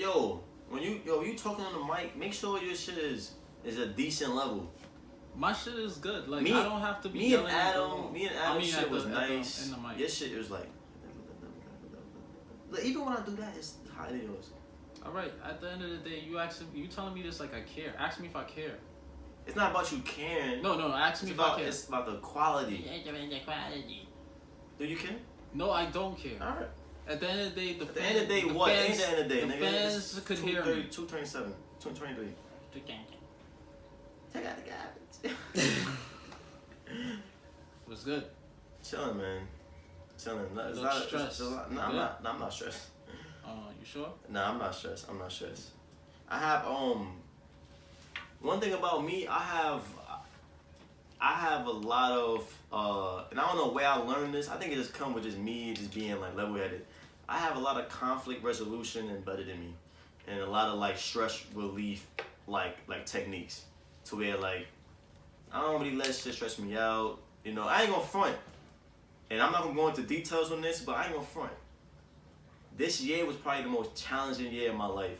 yo, when you talking on the mic, make sure your shit is a decent level. My shit is good. Like, I don't have to be me yelling. Me and Adam shit was nice. In the mic. Your shit was like, even when I do that, it's higher than yours. All right. At the end of the day, you telling me this like I care. Ask me if I care. It's not about you caring. No. Ask me if I care. It's about the quality. Do you care? No, I don't care. All right. At the end of the day, the end of the day, what? Fans, at the end of the day, the nigga, fans could hear me. 227, 223. Take out the garbage. What's good? Chilling, man. Chilling. It's not stressed. I'm not stressed. You sure? Nah, I'm not stressed. I have one thing about me. I have a lot of and I don't know where I learned this. I think it just comes with just me just being like level-headed. I have a lot of conflict resolution embedded in me, and a lot of like stress relief like techniques, to where like I don't really let shit stress me out. You know, I ain't gonna front, and I'm not gonna go into details on this, but I ain't gonna front. This year was probably the most challenging year of my life.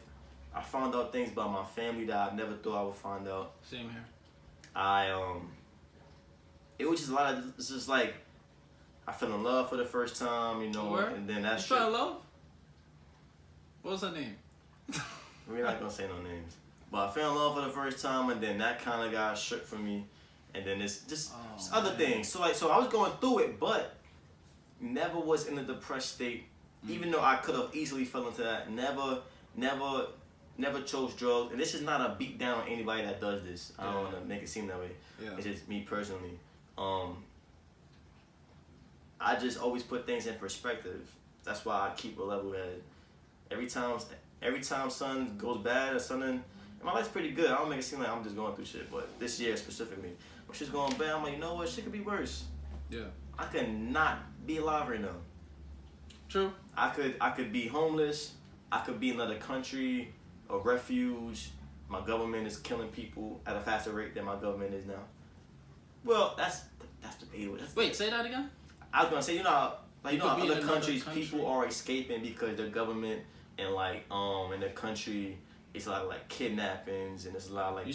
I found out things about my family that I never thought I would find out. Same here. It was just a lot of, it's just like, I fell in love for the first time, you know, and then that shit. You fell in love? What was her name? We're not gonna say no names. But I fell in love for the first time, and then that kind of got shook for me. And then it's just other things. So I was going through it, but never was in a depressed state. Even though I could have easily fell into that. Never chose drugs. And this is not a beat down on anybody that does this. I don't want to make it seem that way. Yeah. It's just me personally. I just always put things in perspective. That's why I keep a level head. Every time something goes bad or something, and my life's pretty good. I don't make it seem like I'm just going through shit. But this year specifically, when shit's going bad, I'm like, you know what? Shit could be worse. Yeah. I could not be alive right now. True. I could be homeless. I could be in another country, a refuge. My government is killing people at a faster rate than my government is now. Well, that's debatable. Wait, say that again? I was gonna say, other countries, people are escaping because their government and in the country, it's a lot of like kidnappings and it's a lot of like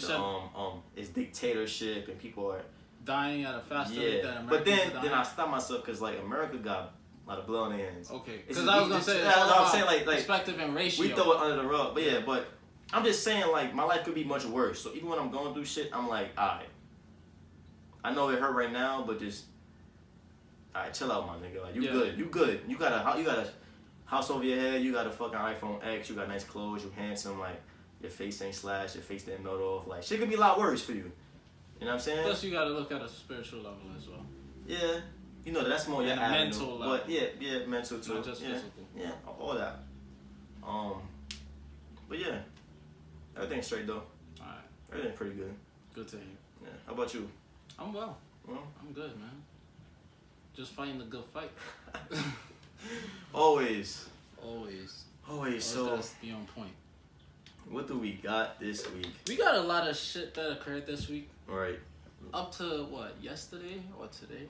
it's dictatorship and people are dying at a faster rate than America. But then I stop myself because like America got a lot of blood on their hands. Okay, because I was gonna say I'm saying like perspective and ratio. We throw it under the rug, but I'm just saying like my life could be much worse. So even when I'm going through shit, I'm like, alright, I know it hurt right now, but just alright, chill out, my nigga. Like you good. You got a house over your head. You got a fucking iPhone X. You got nice clothes. You handsome. Like your face ain't slashed. Your face didn't melt off. Like shit could be a lot worse for you. You know what I'm saying? Plus you gotta look at a spiritual level as well. Yeah. You know, that's more your mental level. But yeah, mental too. Not just physical. Yeah, all that. But yeah, everything's straight though. Alright. Everything's pretty good. Good to hear. Yeah. How about you? I'm well. I'm good, man. Just fighting the good fight. Always. So gotta be on point. What do we got this week? We got a lot of shit that occurred this week. Right. Up to what, yesterday or today?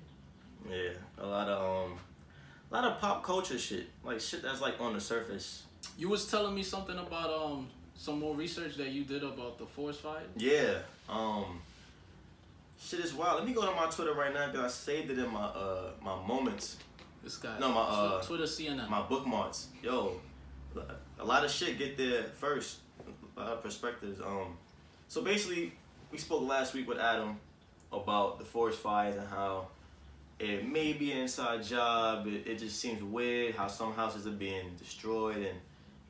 Yeah, a lot of pop culture shit, like shit that's like on the surface. You was telling me something about some more research that you did about the forest fire. Yeah, shit is wild. Let me go to my Twitter right now because I saved it in my moments. This guy. No, my Twitter CNN. My bookmarks. Yo, a lot of shit get there first. A lot of perspectives. So basically, we spoke last week with Adam about the forest fires and how it may be an inside job. It just seems weird how some houses are being destroyed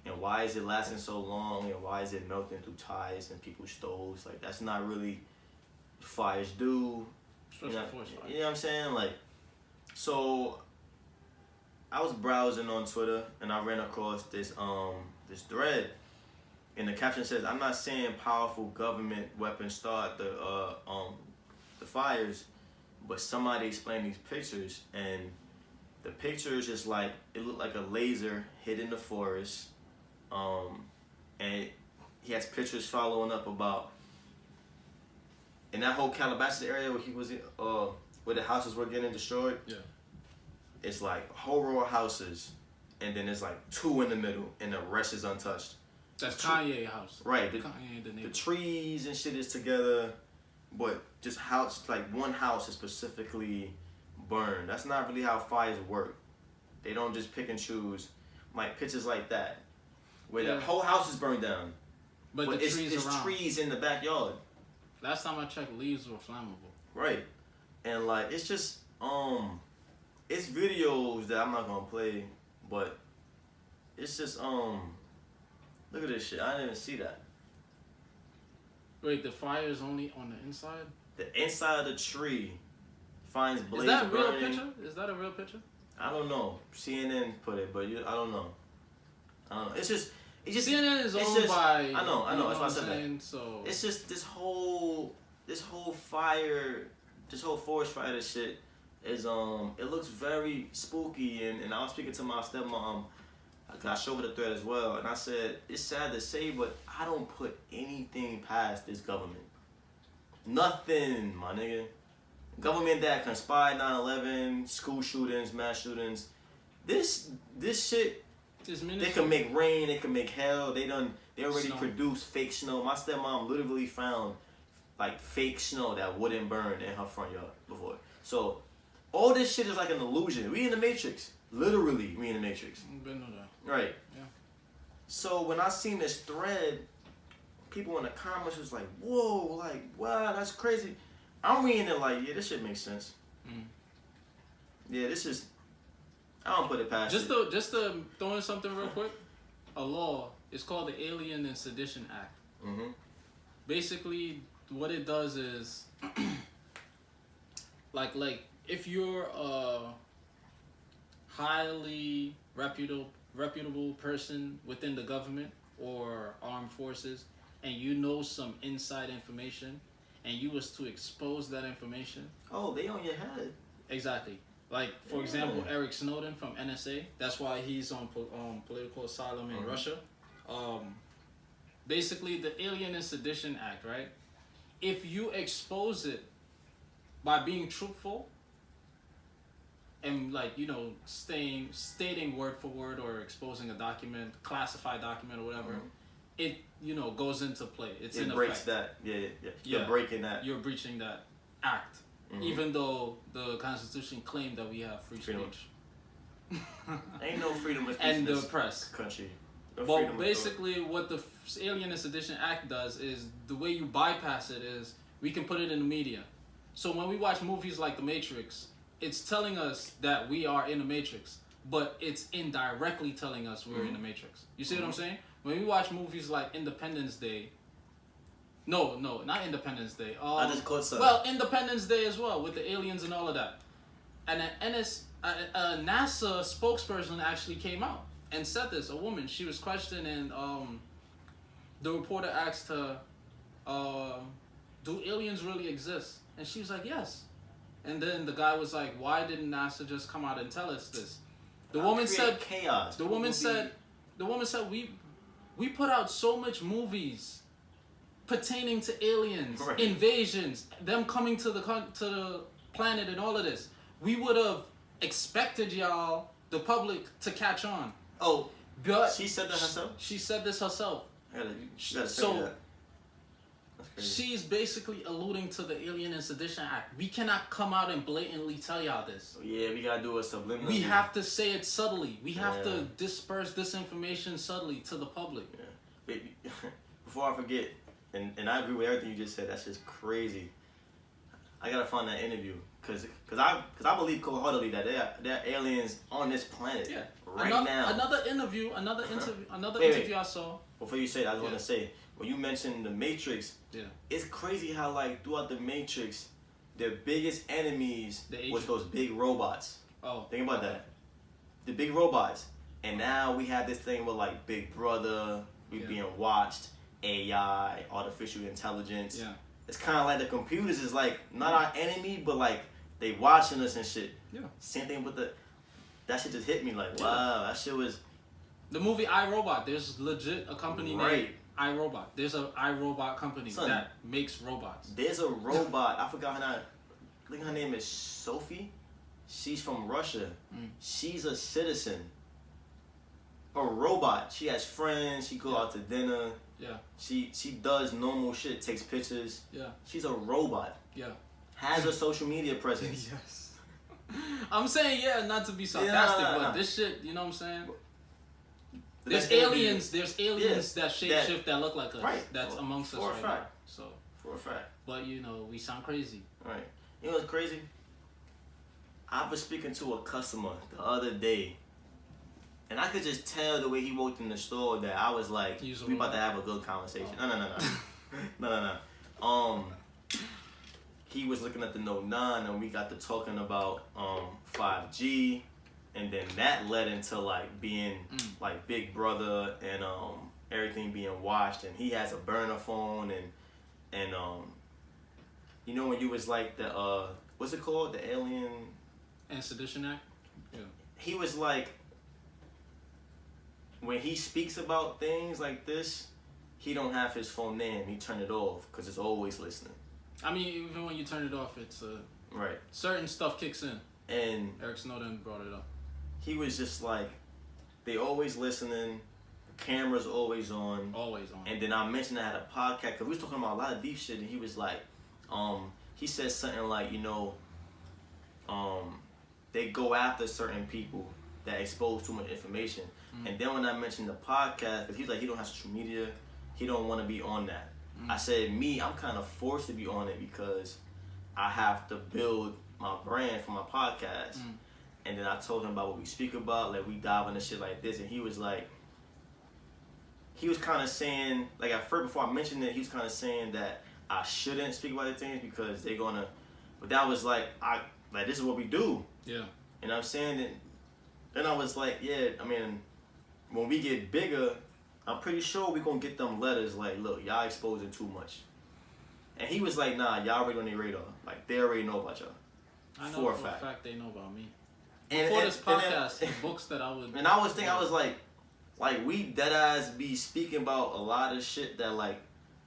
and why is it lasting so long and why is it melting through ties and people's stoves. Like that's not really what fires do. You know what I'm saying? Like, so I was browsing on Twitter and I ran across this thread and the caption says, "I'm not saying powerful government weapons start the fires, but somebody explained these pictures, and the pictures is like, it looked like a laser hit in the forest, and he has pictures following up about in that whole Calabasas area where he was where the houses were getting destroyed. Yeah, it's like a whole row of houses, and then there's like 2 in the middle, and the rest is untouched. That's Kanye house. Right. Kanye the neighbor. The trees and shit is together, but just house, like one house is specifically burned. That's not really how fires work. They don't just pick and choose. Like pictures like that, where the whole house is burned down. But the trees around. Trees in the backyard. Last time I checked, leaves were flammable. Right. And like it's just it's videos that I'm not gonna play, but it's just look at this shit. I didn't even see that. Wait, the fire is only on the inside? The inside of the tree finds blaze burning. Is that a real burning. picture? Is that a real picture? I don't know. CNN put it, but I don't know. It's just CNN is owned by. I know. That's why I said that. So it's just this whole fire, this whole forest fire shit is it looks very spooky, and I was speaking to my stepmom. I showed her the thread as well, and I said it's sad to say, but I don't put anything past this government. Nothing, my nigga. Government that conspired 9/11, school shootings, mass shootings. This shit. They can make rain. They can make hell. They already produced fake snow. My stepmom literally found like fake snow that wouldn't burn in her front yard before. So all this shit is like an illusion. We in the Matrix. Literally, we in the Matrix. Right. Yeah. So when I seen this thread, people in the comments was like, "Whoa, like wow, that's crazy." I'm reading it like, yeah, this shit makes sense. Yeah, this is. I don't put it past. Just to throw in something real quick, a law. It's called the Alien and Sedition Act. Mm-hmm. Basically, what it does is, like if you're a highly reputable person within the government or armed forces, and you know some inside information, and you was to expose that information. Oh, they on your head. Exactly. Like, for example, Eric Snowden from NSA. That's why he's on political asylum in Russia. Basically, the Alien and Sedition Act, right? If you expose it by being truthful and, like, you know, stating word for word or exposing a document, classified document or whatever, it, you know, goes into play. It breaks that. Yeah. You're breaking that. You're breaching that act. Even though the Constitution claimed that we have free speech. Ain't no freedom of speech and in the this press. Country. No Well, basically, what the Alien and Sedition Act does is the way you bypass it is we can put it in the media. So when we watch movies like The Matrix, it's telling us that we are in the Matrix, but it's indirectly telling us we're in the Matrix. You see what I'm saying? When we watch movies like Independence Day. No, not Independence Day. I just caught some. Well, Independence Day as well, with the aliens and all of that. And a NASA spokesperson actually came out and said this. A woman, she was questioned, and the reporter asked her, do aliens really exist? And she was like, yes. And then the guy was like, why didn't NASA just come out and tell us this? The woman said, chaos. The woman said, we put out so much movies pertaining to aliens, invasions, them coming to the planet and all of this. We would have expected y'all, the public, to catch on. Oh, but she said that herself? She said this herself. So she's basically alluding to the Alien and Sedition Act. We cannot come out and blatantly tell y'all this. Yeah, we gotta do it subliminally. We have to say it subtly. We have to disperse this information subtly to the public. Yeah. Before I forget, and I agree with everything you just said. That's just crazy. I gotta find that interview because I believe cold-heartedly that there are aliens on this planet now. Another interview I saw. Before you say that, I just want to say, when you mentioned the Matrix, it's crazy how like throughout the Matrix, their biggest enemies was those big robots. Oh, think about that. The big robots, and now we have this thing with like Big Brother, being watched. AI, artificial intelligence. Yeah. It's kind of like the computers is like not our enemy, but like they watching us and shit. Yeah. Same thing with that shit just hit me like, wow, that shit was. The movie iRobot, there's legit a company named iRobot. There's a iRobot company that makes robots. There's a robot, I forgot her name. I think her name is Sophie. She's from Russia. She's a citizen. a robot. She has friends. She go out to dinner. Yeah. She does normal shit. Takes pictures. Yeah. She's a robot. Yeah. Has a social media presence. Yes. I'm saying not to be sarcastic, but this shit, you know what I'm saying? There's aliens that shapeshift that look like us. Right. That's amongst us right now. So for a fact. But we sound crazy. Right. You know what's crazy? I was speaking to a customer the other day, and I could just tell the way he walked in the store that I was like, we about to have a good conversation. No. He was looking at the Note 9, and we got to talking about 5G, and then that led into like being like Big Brother and everything being watched, and he has a burner phone, and you know when you was like the what's it called, the Alien and Sedition Act. Yeah. He was like, when he speaks about things like this, he don't have his phone in. He turn it off because it's always listening. I mean, even when you turn it off, it's right. Certain stuff kicks in. And Eric Snowden brought it up. He was just like, they always listening. The camera's always on. Always on. And then I mentioned I had a podcast because we was talking about a lot of deep shit, and he was like, he said something like, they go after certain people that expose too much information. And then when I mentioned the podcast, because he's like, he don't have social media, he don't want to be on that. I said, I'm kind of forced to be on it because I have to build my brand for my podcast. And then I told him about what we speak about, like we dive into shit like this, and he was like, he was kind of saying, like at first before I mentioned it, he was kind of saying that I shouldn't speak about the things because they're gonna, but that was like, this is what we do. Yeah. And I'm saying that, then I was like, I mean, when we get bigger, I'm pretty sure we're gonna get them letters like, look, y'all exposing too much. And he was like, nah, y'all already on their radar. Like, they already know about y'all. I know for a fact they know about me. And, before this podcast, the books that I would... And I was thinking, I was like, we deadass be speaking about a lot of shit that, like,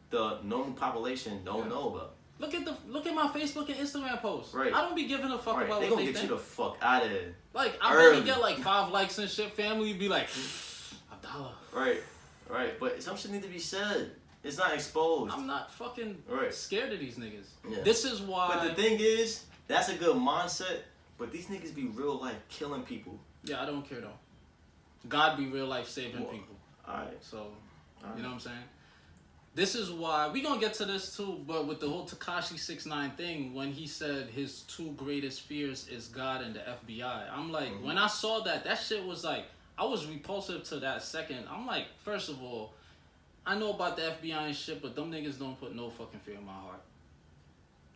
the normal population don't know about. Look at my Facebook and Instagram posts. Right. I don't be giving a fuck about they what gonna they get think. you the fuck out of here. Like, I barely get like 5 likes and shit. Family be like, Abdalla. Right. But some shit need to be said. It's not exposed. I'm not fucking scared of these niggas. Yeah. This is why... But the thing is, that's a good mindset, but these niggas be real life killing people. Yeah, I don't care though. God be real life saving people. Alright. So, you know what I'm saying? This is why... We gonna get to this too, but with the whole Tekashi 6ix9ine thing, when he said his 2 greatest fears is God and the FBI, I'm like, when I saw that shit was like, I was repulsive to that second. I'm like, first of all, I know about the FBI and shit, but them niggas don't put no fucking fear in my heart.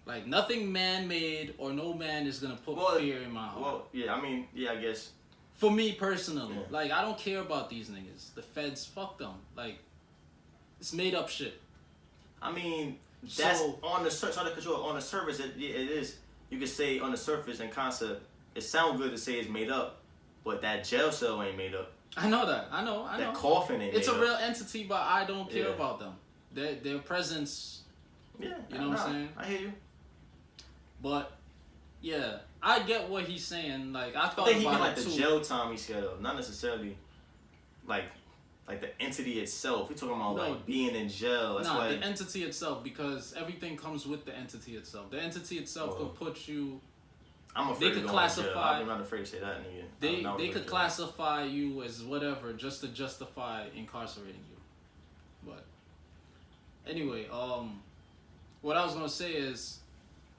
Like, nothing man-made or no man is gonna put fear in my heart. Well, yeah, I mean, I guess. For me personally, like, I don't care about these niggas. The feds, fuck them. Like, it's made up shit. I mean, that's on the surface, it is. You could say on the surface and concept, it sounds good to say it's made up, but that jail cell ain't made up. I know that. I know. That coffin ain't It's made a up. real entity, but I don't care about them. Their presence. Yeah, you know what I'm saying? I hear you. But yeah, I get what he's saying. Like, I thought I think he about meant it like the jail time he's scared of, not necessarily like the entity itself. We're talking about like being in jail. That's why the entity itself, because everything comes with the entity itself. The entity itself could put you. I'm afraid they could classify. I'm not afraid to say that, nigga. They could classify you as whatever just to justify incarcerating you. But anyway, what I was gonna say is,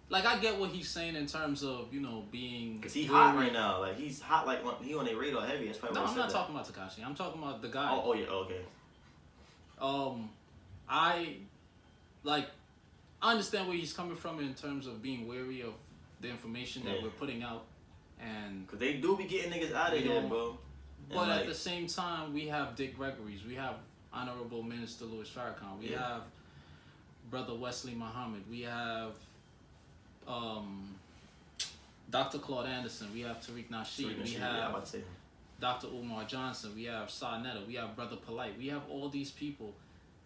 like, I get what he's saying in terms of, being... Because he's hot right now. Like, he's hot, like, he on their radar heavy. That's probably I'm not talking about Tekashi. I'm talking about the guy. Oh, yeah, okay. I understand where he's coming from in terms of being wary of the information that we're putting out. And because they do be getting niggas out of here, bro. But at the same time, we have Dick Gregory's. We have Honorable Minister Louis Farrakhan. We have Brother Wesley Muhammad. We have... Dr. Claude Anderson, we have Tariq Nasheed, we have Dr. Umar Johnson, we have Sa Netta, we have Brother Polite, we have all these people.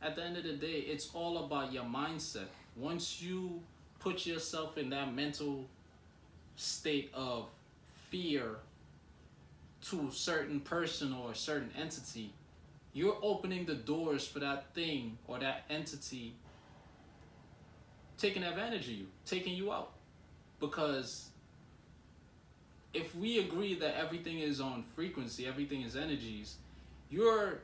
At the end of the day, it's all about your mindset. Once you put yourself in that mental state of fear to a certain person or a certain entity, you're opening the doors for that thing or that entity taking advantage of you, taking you out. Because if we agree that everything is on frequency, everything is energies, you're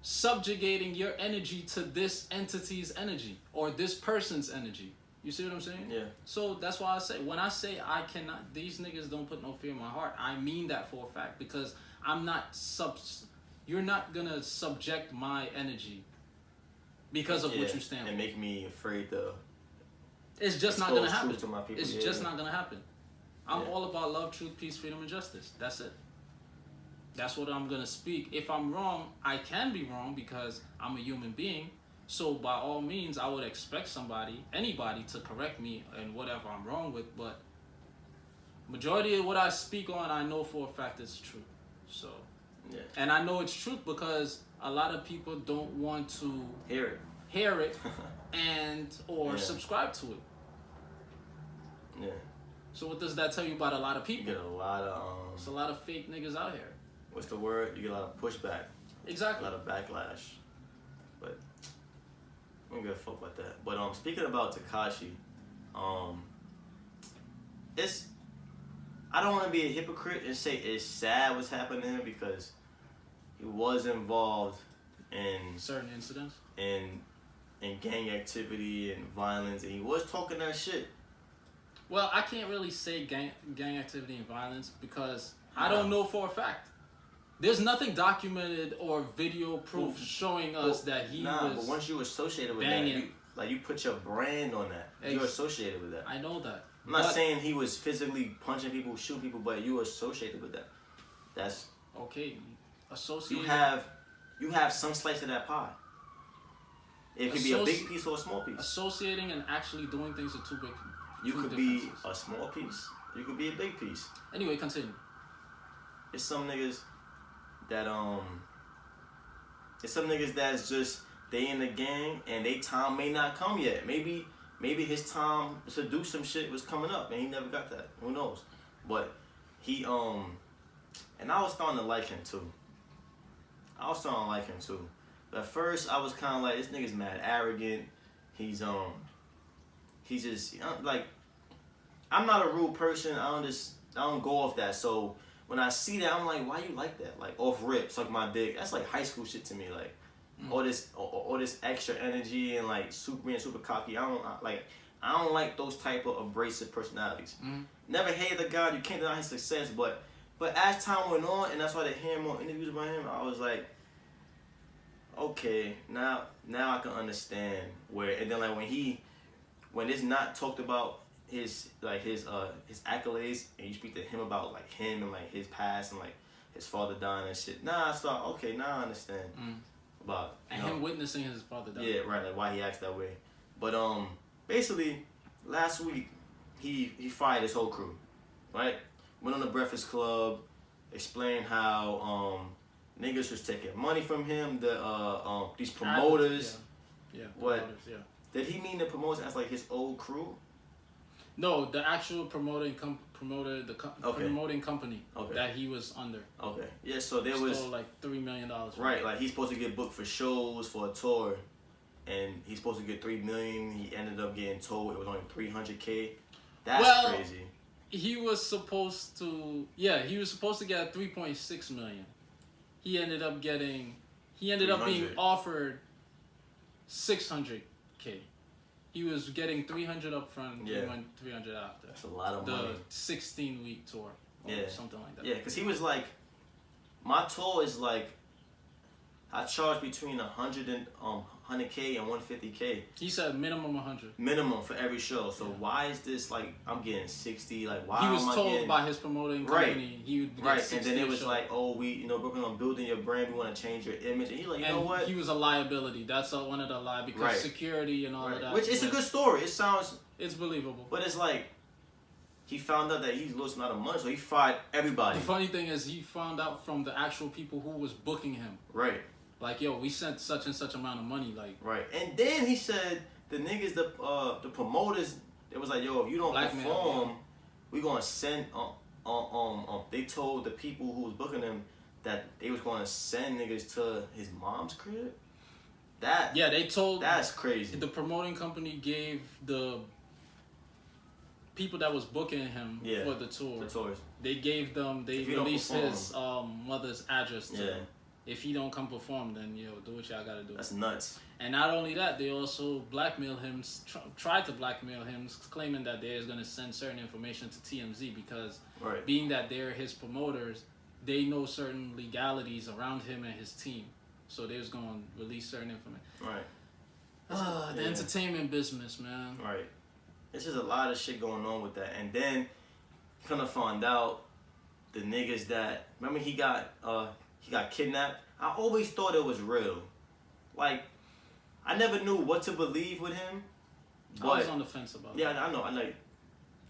subjugating your energy to this entity's energy or this person's energy. You see what I'm saying? Yeah. So that's why I say, when I say I cannot, these niggas don't put no fear in my heart, I mean that for a fact, because I'm not you're not gonna subject my energy because of what you stand for. And make me afraid to. It's just not gonna happen. To my people. It's just not gonna happen. I'm all about love, truth, peace, freedom, and justice. That's it. That's what I'm gonna speak. If I'm wrong, I can be wrong because I'm a human being. So by all means, I would expect anybody to correct me in whatever I'm wrong with. But majority of what I speak on, I know for a fact it's true. So, and I know it's truth because a lot of people don't want to hear it, or subscribe to it. Yeah. So what does that tell you about a lot of people? You get a lot of There's a lot of fake niggas out here. What's the word? You get a lot of pushback. Exactly. A lot of backlash. But I don't give a fuck about that. But speaking about Tekashi, I don't want to be a hypocrite and say it's sad what's happening to him because he was involved in certain incidents, in gang activity and violence, and he was talking that shit. Well, I can't really say gang activity and violence because I don't know for a fact. There's nothing documented or video proof showing us that he was. But once you associated with banging, that, you put your brand on that. You're associated with that. I know that. I'm not saying he was physically punching people, shooting people, but you were associated with that. That's okay. Associated. You have some slice of that pie. It could be a big piece or a small piece. Associating and actually doing things are two big. You could be a small piece. You could be a big piece. Anyway, continue. It's some niggas that it's some niggas that's just they in the gang and they time may not come yet. Maybe his time to do some shit was coming up and he never got that. Who knows? But he and I was starting to like him too. But at first I was kind of like, this nigga's mad arrogant. He's just like, I'm not a rude person. I don't go off that. So when I see that, I'm like, why you like that? Like off rip, suck my dick. That's like high school shit to me. Like all this extra energy and like super cocky. I don't like those type of abrasive personalities. Never hated the guy. You can't deny his success. But as time went on, and that's why they hear more interviews about him, I was like, okay, now I can understand where. And then like when it's not talked about his accolades and you speak to him about like him and like his past and like his father dying and shit. Now I understand about him witnessing his father dying. Yeah, right. Like why he acts that way. But basically last week he fired his whole crew, right? Went on the Breakfast Club, explained how niggas was taking money from him. These promoters. Yeah. What? Promoters, yeah. Did he mean the promoters as like his old crew? No, the actual promoting company that he was under. Okay. Yeah, so there was like $3 million. Right, like he's supposed to get booked for shows for a tour, and he's supposed to get $3 million. He ended up getting told it was only $300K. That's crazy. He was supposed to get $3.6 million. He ended up being offered $600K. He was getting $300 up front, he went $300 after. That's a lot of money. The 16-week tour, or something like that. Yeah, because he was like, my tour is like, I charge between $100K and $150K. He said minimum 100. Minimum for every show. So why is this like I'm getting 60? Like why? He was told by his promoting company he would get 60. And then it was like, oh, we're working on building your brand. We want to change your image. And he's like, you know what? He was a liability. That's one of the lie because security and all of that. Which is a good story. It's believable. But it's like he found out that he's losing a lot of money, so he fired everybody. The funny thing is he found out from the actual people who was booking him. Right. Like, yo, we sent such and such amount of money, like. Right, and then he said the niggas, the promoters, it was like, yo, if you don't perform, we gonna send they told the people who was booking him that they was going to send niggas to his mom's crib. They told. That's crazy. The promoting company gave the people that was booking him for the tour. The tours. They gave them. They released his mother's address to him. If he don't come perform, then do what y'all gotta do. That's nuts. And not only that, they also blackmail him. Tried to blackmail him, claiming that they're gonna send certain information to TMZ because, being that they're his promoters, they know certain legalities around him and his team. So they was gonna release certain information. Right. The entertainment business, man. Right. It's just a lot of shit going on with that. And then kind of found out the niggas that remember he got kidnapped. I always thought it was real. Like I never knew what to believe with him. But, I was on the fence about it. Yeah, I know. I like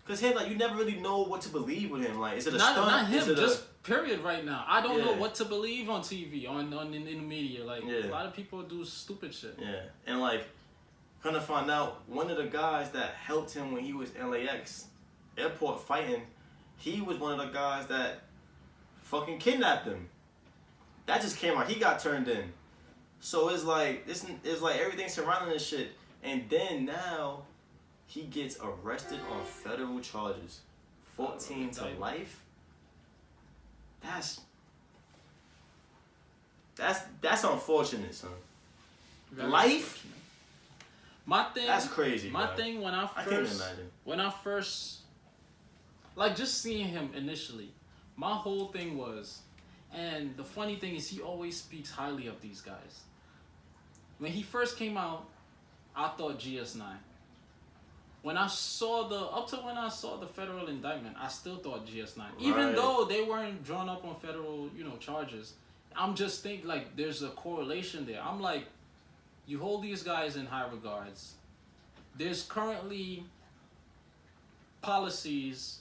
because him like you never really know what to believe with him. Like is it a stunt? Not him. Just period. Right now, I don't know what to believe on TV, in the media. Like a lot of people do stupid shit. Yeah, and like kind of find out one of the guys that helped him when he was LAX airport fighting. He was one of the guys that fucking kidnapped him. That just came out. He got turned in. So it's like everything surrounding this shit. And then now he gets arrested on federal charges. 14 to life. That's unfortunate, son. Very life? unfortunate. My thing. That's crazy. My bro. thing I can't imagine. When I first, like just seeing him initially, my whole thing was, and the funny thing is he always speaks highly of these guys. When he first came out, I thought GS9. When I saw the federal indictment, I still thought GS9. Even though they weren't drawn up on federal, charges. I'm just thinking like there's a correlation there. I'm like, you hold these guys in high regards. There's currently policies,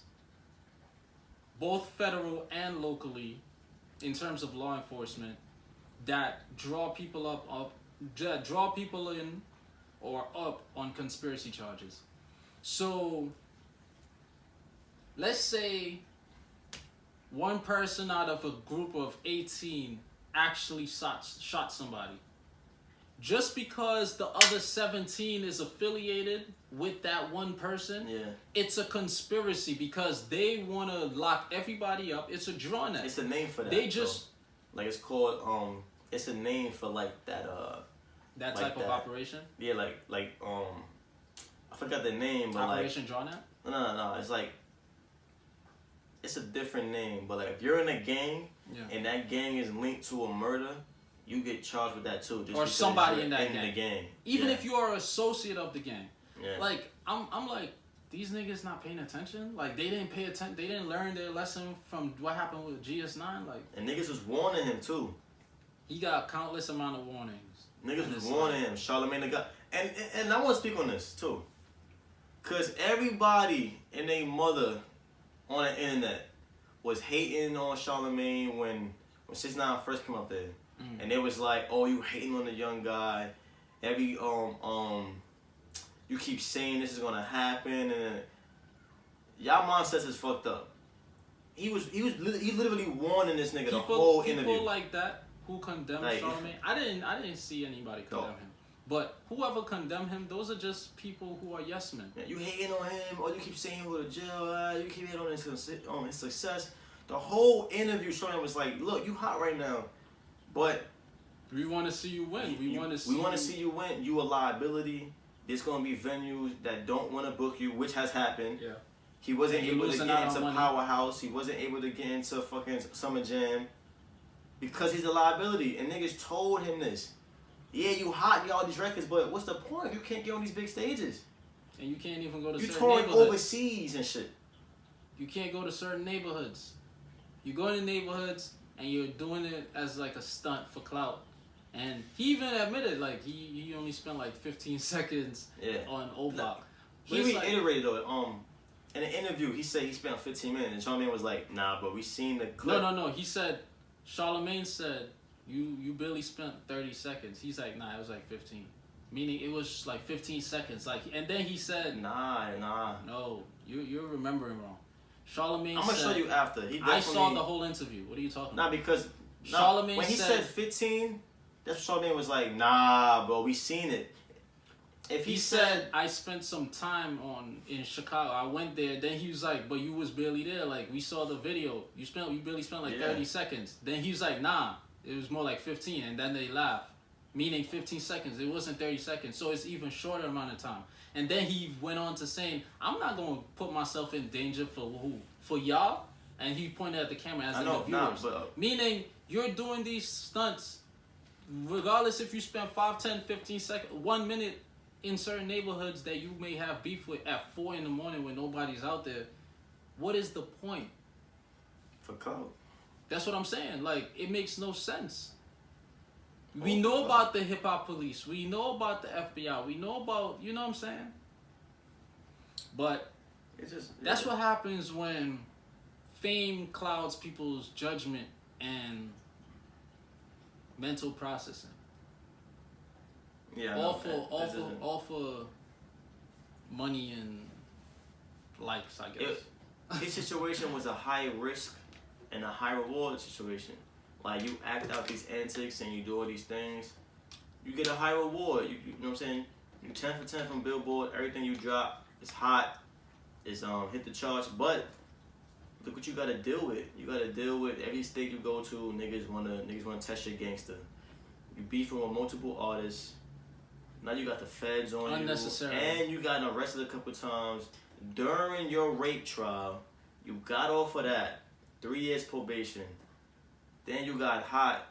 both federal and locally, in terms of law enforcement, that draw people in or up on conspiracy charges. So, let's say one person out of a group of 18 actually shot somebody. Just because the other 17 is affiliated with that one person, it's a conspiracy because they want to lock everybody up. It's a draw net. It's a name for that. They just like it's called it's a name for like that that type of operation. Yeah, like I forgot the name, but Operation Draw Net. No. It's like it's a different name, but like if you're in a gang and that gang is linked to a murder. You get charged with that too, just or somebody in that the gang. Even if you are an associate of the gang, yeah. Like I'm like these niggas not paying attention. Like they didn't pay attention. They didn't learn their lesson from what happened with GS9. Like and niggas was warning him too. He got countless amount of warnings. Niggas was warning him. Charlamagne the God, and I want to speak on this too, cause everybody and their mother on the internet was hating on Charlamagne when 6ix9ine first came up there. And it was like, oh, you hating on the young guy. You keep saying this is gonna happen, and y'all mindsets is fucked up. He literally warning this nigga the whole interview. People like that who condemn Charlamagne, I didn't see anybody condemn him. But whoever condemn him, those are just people who are yes men. Yeah, you hating on him, or you keep saying he go to jail. You keep hating on his success. The whole interview, Charlamagne was like, look, you hot right now. But we want to see you win. We want to see you win. You a liability. There's gonna be venues that don't want to book you, which has happened. Yeah. He wasn't able to get into Powerhouse. He wasn't able to get into fucking Summer Jam because he's a liability. And niggas told him this. Yeah, you hot, you got all these records, but what's the point? You can't get on these big stages. And you can't even go to certain touring neighborhoods. Overseas and shit. You can't go to certain neighborhoods. You go in neighborhoods and you're doing it as like a stunt for clout. And he even admitted like he only spent like 15 seconds on O-Block. He reiterated though, in an interview he said he spent 15 minutes and Charlamagne was like, nah, but we seen the clip. No. He said, Charlamagne said, you barely spent 30 seconds. He's like, nah, it was like 15. Meaning it was like 15 seconds. Like, and then he said, Nah. No, you're remembering wrong. Charlemagne I'm gonna said, show you after. He I definitely. saw the whole interview. What are you talking Nah, about? because Charlemagne when he said, said 15, that's what Charlemagne was like. Nah, bro, we seen it. If he said, I spent some time in Chicago. I went there. Then he was like, but you was barely there. Like, we saw the video. You barely spent like 30 seconds. Then he was like, nah, it was more like 15. And then they laughed. Meaning 15 seconds. It wasn't 30 seconds. So it's even shorter amount of time. And then he went on to saying, I'm not going to put myself in danger for who? For y'all? And he pointed at the camera as in the viewers. Meaning, you're doing these stunts, regardless if you spend 5, 10, 15 seconds, 1 minute in certain neighborhoods that you may have beef with at 4 in the morning when nobody's out there. What is the point? For clout. That's what I'm saying. Like, it makes no sense. We know about the hip hop police. We know about the FBI. We know about, you know what I'm saying? But that's what happens when fame clouds people's judgment and mental processing. Yeah. All for money and likes, I guess. His situation was a high risk and a high reward situation. Like, you act out these antics and you do all these things, you get a high reward. You know what I'm saying? You 10 for 10 from Billboard. Everything you drop is hot. It's hit the charts. But look what you gotta deal with. You gotta deal with every state you go to. Niggas wanna test your gangster. You beefing with multiple artists. Now you got the feds on you, and you got arrested a couple times during your rape trial. You got off of that, 3 years probation. Then you got hot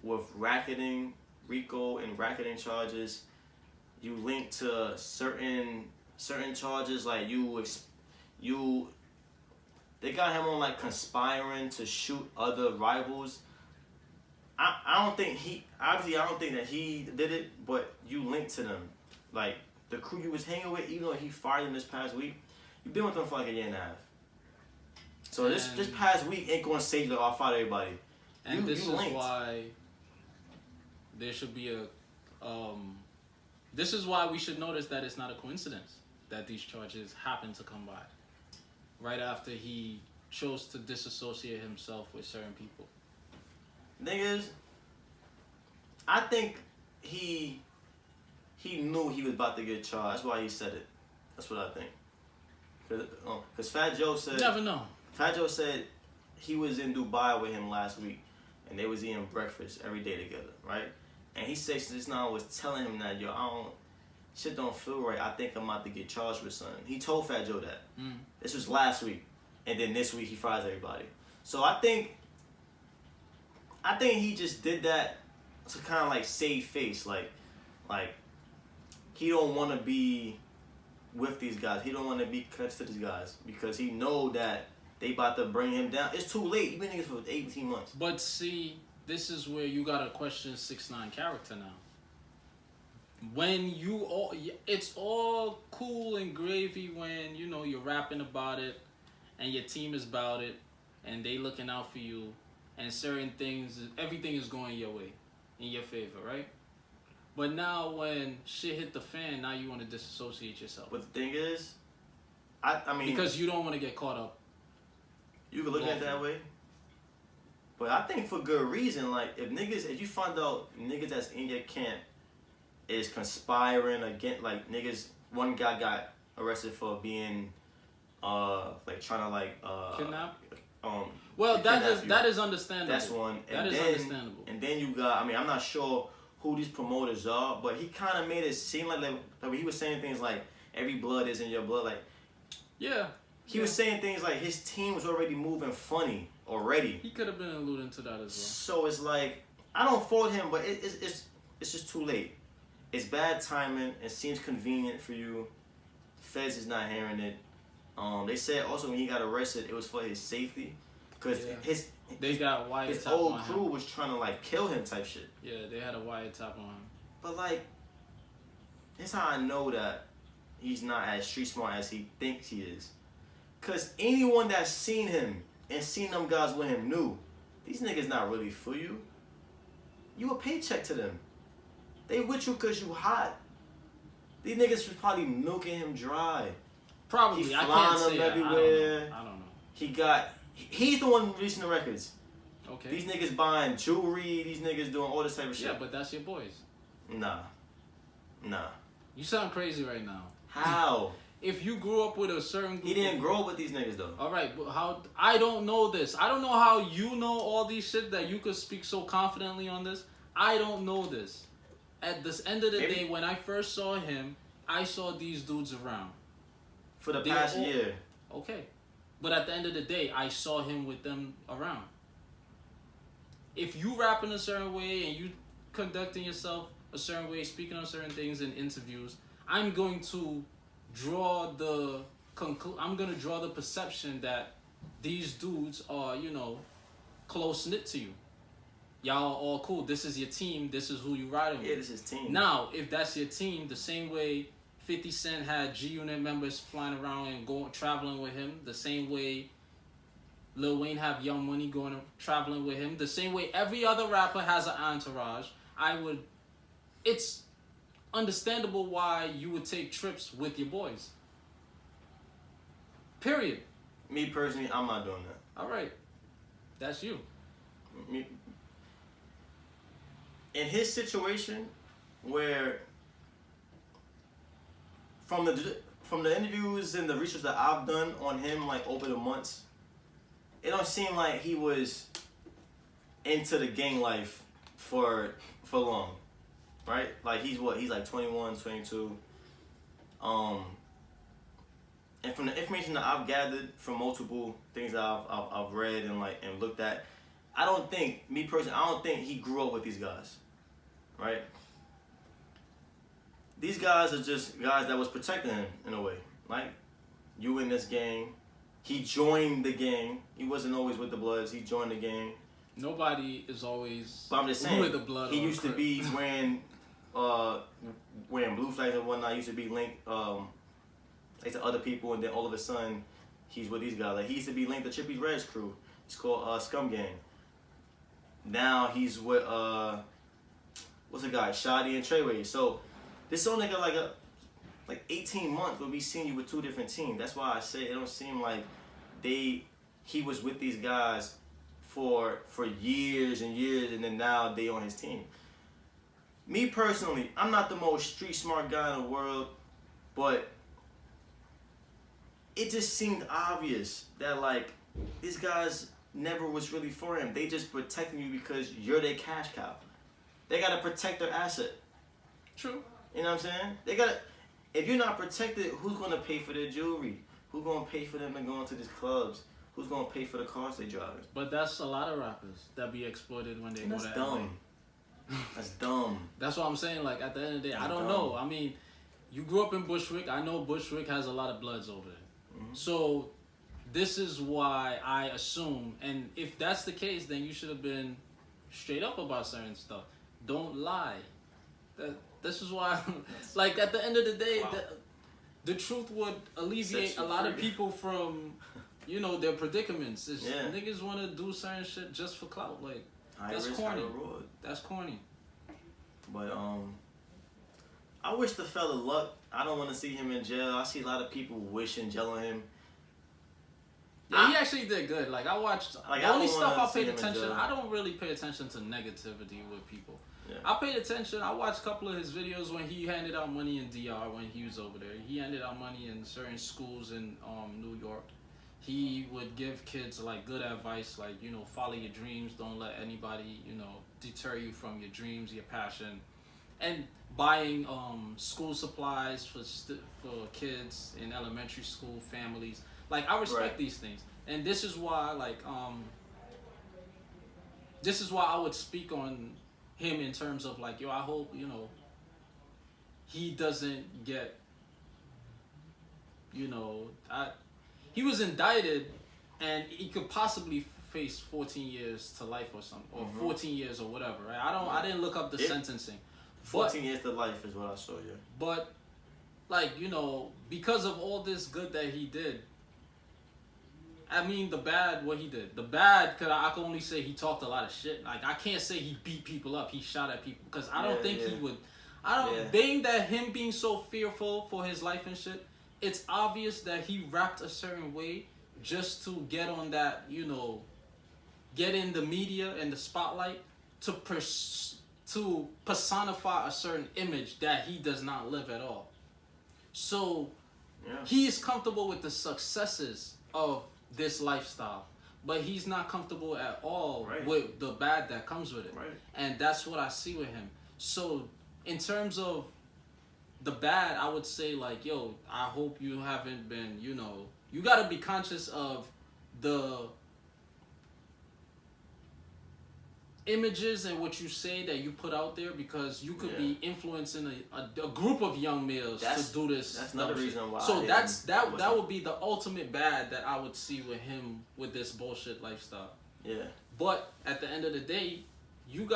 with racketing, RICO and racketing charges. You linked to certain charges, like they got him on like conspiring to shoot other rivals. I don't think I don't think that he did it, but you linked to them. Like, the crew you was hanging with, even though he fired them this past week, you've been with them for like a year and a half. So this past week ain't gonna save you, like, I'll fight everybody. And this is why there should be this is why we should notice that it's not a coincidence that these charges happen to come by right after he chose to disassociate himself with certain people. Thing is, I think he knew he was about to get charged. That's why he said it. That's what I think. Because Fat Joe said... You never know. Fat Joe said he was in Dubai with him last week, and they was eating breakfast every day together, right? And he said this now was telling him that, shit don't feel right. I think I'm about to get charged with something. He told Fat Joe that. This was last week, and then this week he fires everybody. So I think he just did that to kind of like save face, like he don't want to be with these guys. He don't want to be connected to these guys because he know that they about to bring him down. It's too late. You've been niggas for 18 months. But see, this is where you gotta question 6ix9ine character now. When it's all cool and gravy when you're rapping about it, and your team is about it, and they looking out for you, and certain things, everything is going your way, in your favor, right? But now when shit hit the fan, now you want to disassociate yourself. But the thing is, I mean... Because you don't want to get caught up. You can look at it that way. But I think for good reason. Like, if you find out niggas that's in your camp is conspiring against, like, niggas... One guy got arrested for being, like, trying to, like... Kidnap? Well, that is understandable. That's one. That is understandable. And then you got, I'm not sure who these promoters are, but he kind of made it seem like he was saying things like, every blood is in your blood. Like, yeah. He was saying things like his team was already moving funny already. He could have been alluding to that as well. So it's like, I don't fault him, but it's just too late. It's bad timing. It seems convenient for you. Feds is not hearing it. They said also when he got arrested, it was for his safety. Because his old crew was trying to like kill him type shit. Yeah, they had a wiretap on him. But like, that's how I know that he's not as street smart as he thinks he is. Because anyone that's seen him and seen them guys with him knew these niggas not really for you. You a paycheck to them. They with you because you hot. These niggas was probably milking him dry. Probably. He I can't say him everywhere. I don't know. He's the one releasing the records. Okay. These niggas buying jewelry. These niggas doing all this type of shit. Yeah, but that's your boys. Nah. You sound crazy right now. How? If you grew up with a certain group He didn't grow up with these niggas though. All right, but how? I don't know this. I don't know how you know all these shit that you could speak so confidently on this. I don't know this. At this end of the day, when I first saw him, I saw these dudes around. For the past year. Okay. But at the end of the day, I saw him with them around. If you rap in a certain way and you conducting yourself a certain way, speaking on certain things in interviews, I'm going to draw the perception that these dudes are, close knit to you. Y'all all cool. This is your team. This is who you riding with. Yeah, this is team. Now, if that's your team, the same way 50 Cent had G-Unit members flying around and traveling with him, the same way Lil Wayne have Young Money traveling with him, the same way every other rapper has an entourage, it's understandable why you would take trips with your boys. Period. Me personally, I'm not doing that. All right. That's you. In his situation, where from the interviews and the research that I've done on him, like over the months, it don't seem like he was into the gang life for long, right? Like he's like 21, 22. And from the information that I've gathered from multiple things that I've read and looked at, I don't think he grew up with these guys, right? These guys are just guys that was protecting him in a way. Like, you in this gang. He joined the gang. He wasn't always with the Bloods. He joined the gang. Nobody is always but I'm just saying, with the Blood. He used to be wearing blue flags and whatnot. He used to be linked to other people, and then all of a sudden, he's with these guys. Like, he used to be linked to Trippie Redd's crew. It's called Scum Gang. Now he's with what's the guy? Shadi and Treyway. So this only got like 18 months where we seen you with two different teams. That's why I say it don't seem like he was with these guys for years and years, and then now they on his team. Me personally, I'm not the most street smart guy in the world, but it just seemed obvious that like these guys never was really for him. They just protecting you because you're their cash cow. They gotta protect their asset. True. You know what I'm saying? If you're not protected, who's gonna pay for their jewelry? Who's gonna pay for them to go into these clubs? Who's gonna pay for the cars they drive? But that's a lot of rappers that be exploited when they go to That's dumb. That's dumb. That's what I'm saying. Like, at the end of the day, I don't know. I mean, you grew up in Bushwick. I know Bushwick has a lot of Bloods over there. Mm-hmm. So this is why I assume, and if that's the case, then you should have been straight up about certain stuff. Don't lie. This is why, like, at the end of the day, the truth would alleviate a lot of people from, their predicaments. Niggas want to do certain shit just for clout. Like, that's corny. That's corny. But I wish the fella luck. I don't want to see him in jail. I see a lot of people wishing jail on him. Yeah, he actually did good. Like, I watched the only stuff I paid attention. I don't really pay attention to negativity with people. Yeah. I paid attention. I watched a couple of his videos when he handed out money in DR when he was over there. He handed out money in certain schools in New York. He would give kids like good advice, like, follow your dreams. Don't let anybody, deter you from your dreams, your passion. And buying school supplies for kids in elementary school, families. Like, I respect these things. And this is why, I would speak on him in terms of, like, I hope, he doesn't get, he was indicted and he could possibly face 14 years to life or something, or 14 years or whatever, right? I didn't look up the sentencing. 14 years to life is what I saw, yeah. But, like, because of all this good that he did, I mean, the bad, what he did. The bad, cause I can only say he talked a lot of shit. Like, I can't say he beat people up, he shot at people, because I don't think he would. Being that him being so fearful for his life and shit, it's obvious that he rapped a certain way just to get on that, you know, get in the media and the spotlight to to personify a certain image that he does not live at all. So he is comfortable with the successes of this lifestyle, but he's not comfortable at all with the bad that comes with it. Right. And that's what I see with him. So in terms of the bad, I would say like, yo, I hope you haven't been, you know, you gotta be conscious of the images and what you say that you put out there, because you could be influencing a group of young males to do this. That's another reason why. So that would be the ultimate bad that I would see with him with this bullshit lifestyle. Yeah. But at the end of the day, you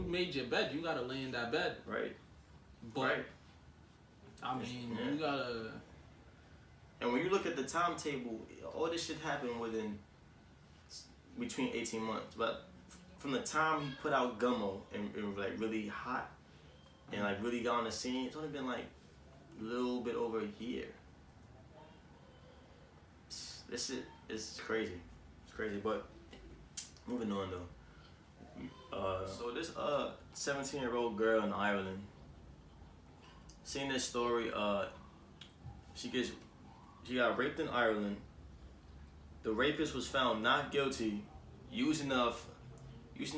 made your bed. You gotta lay in that bed. Right. But I mean, you gotta. And when you look at the timetable, all this shit happened between 18 months. But from the time he put out Gummo and like really hot and like really got on the scene, it's only been like a little bit over a year. This shit is crazy. It's crazy. But moving on though. So this 17-year-old girl in Ireland, seen this story. She got raped in Ireland. The rapist was found not guilty, using the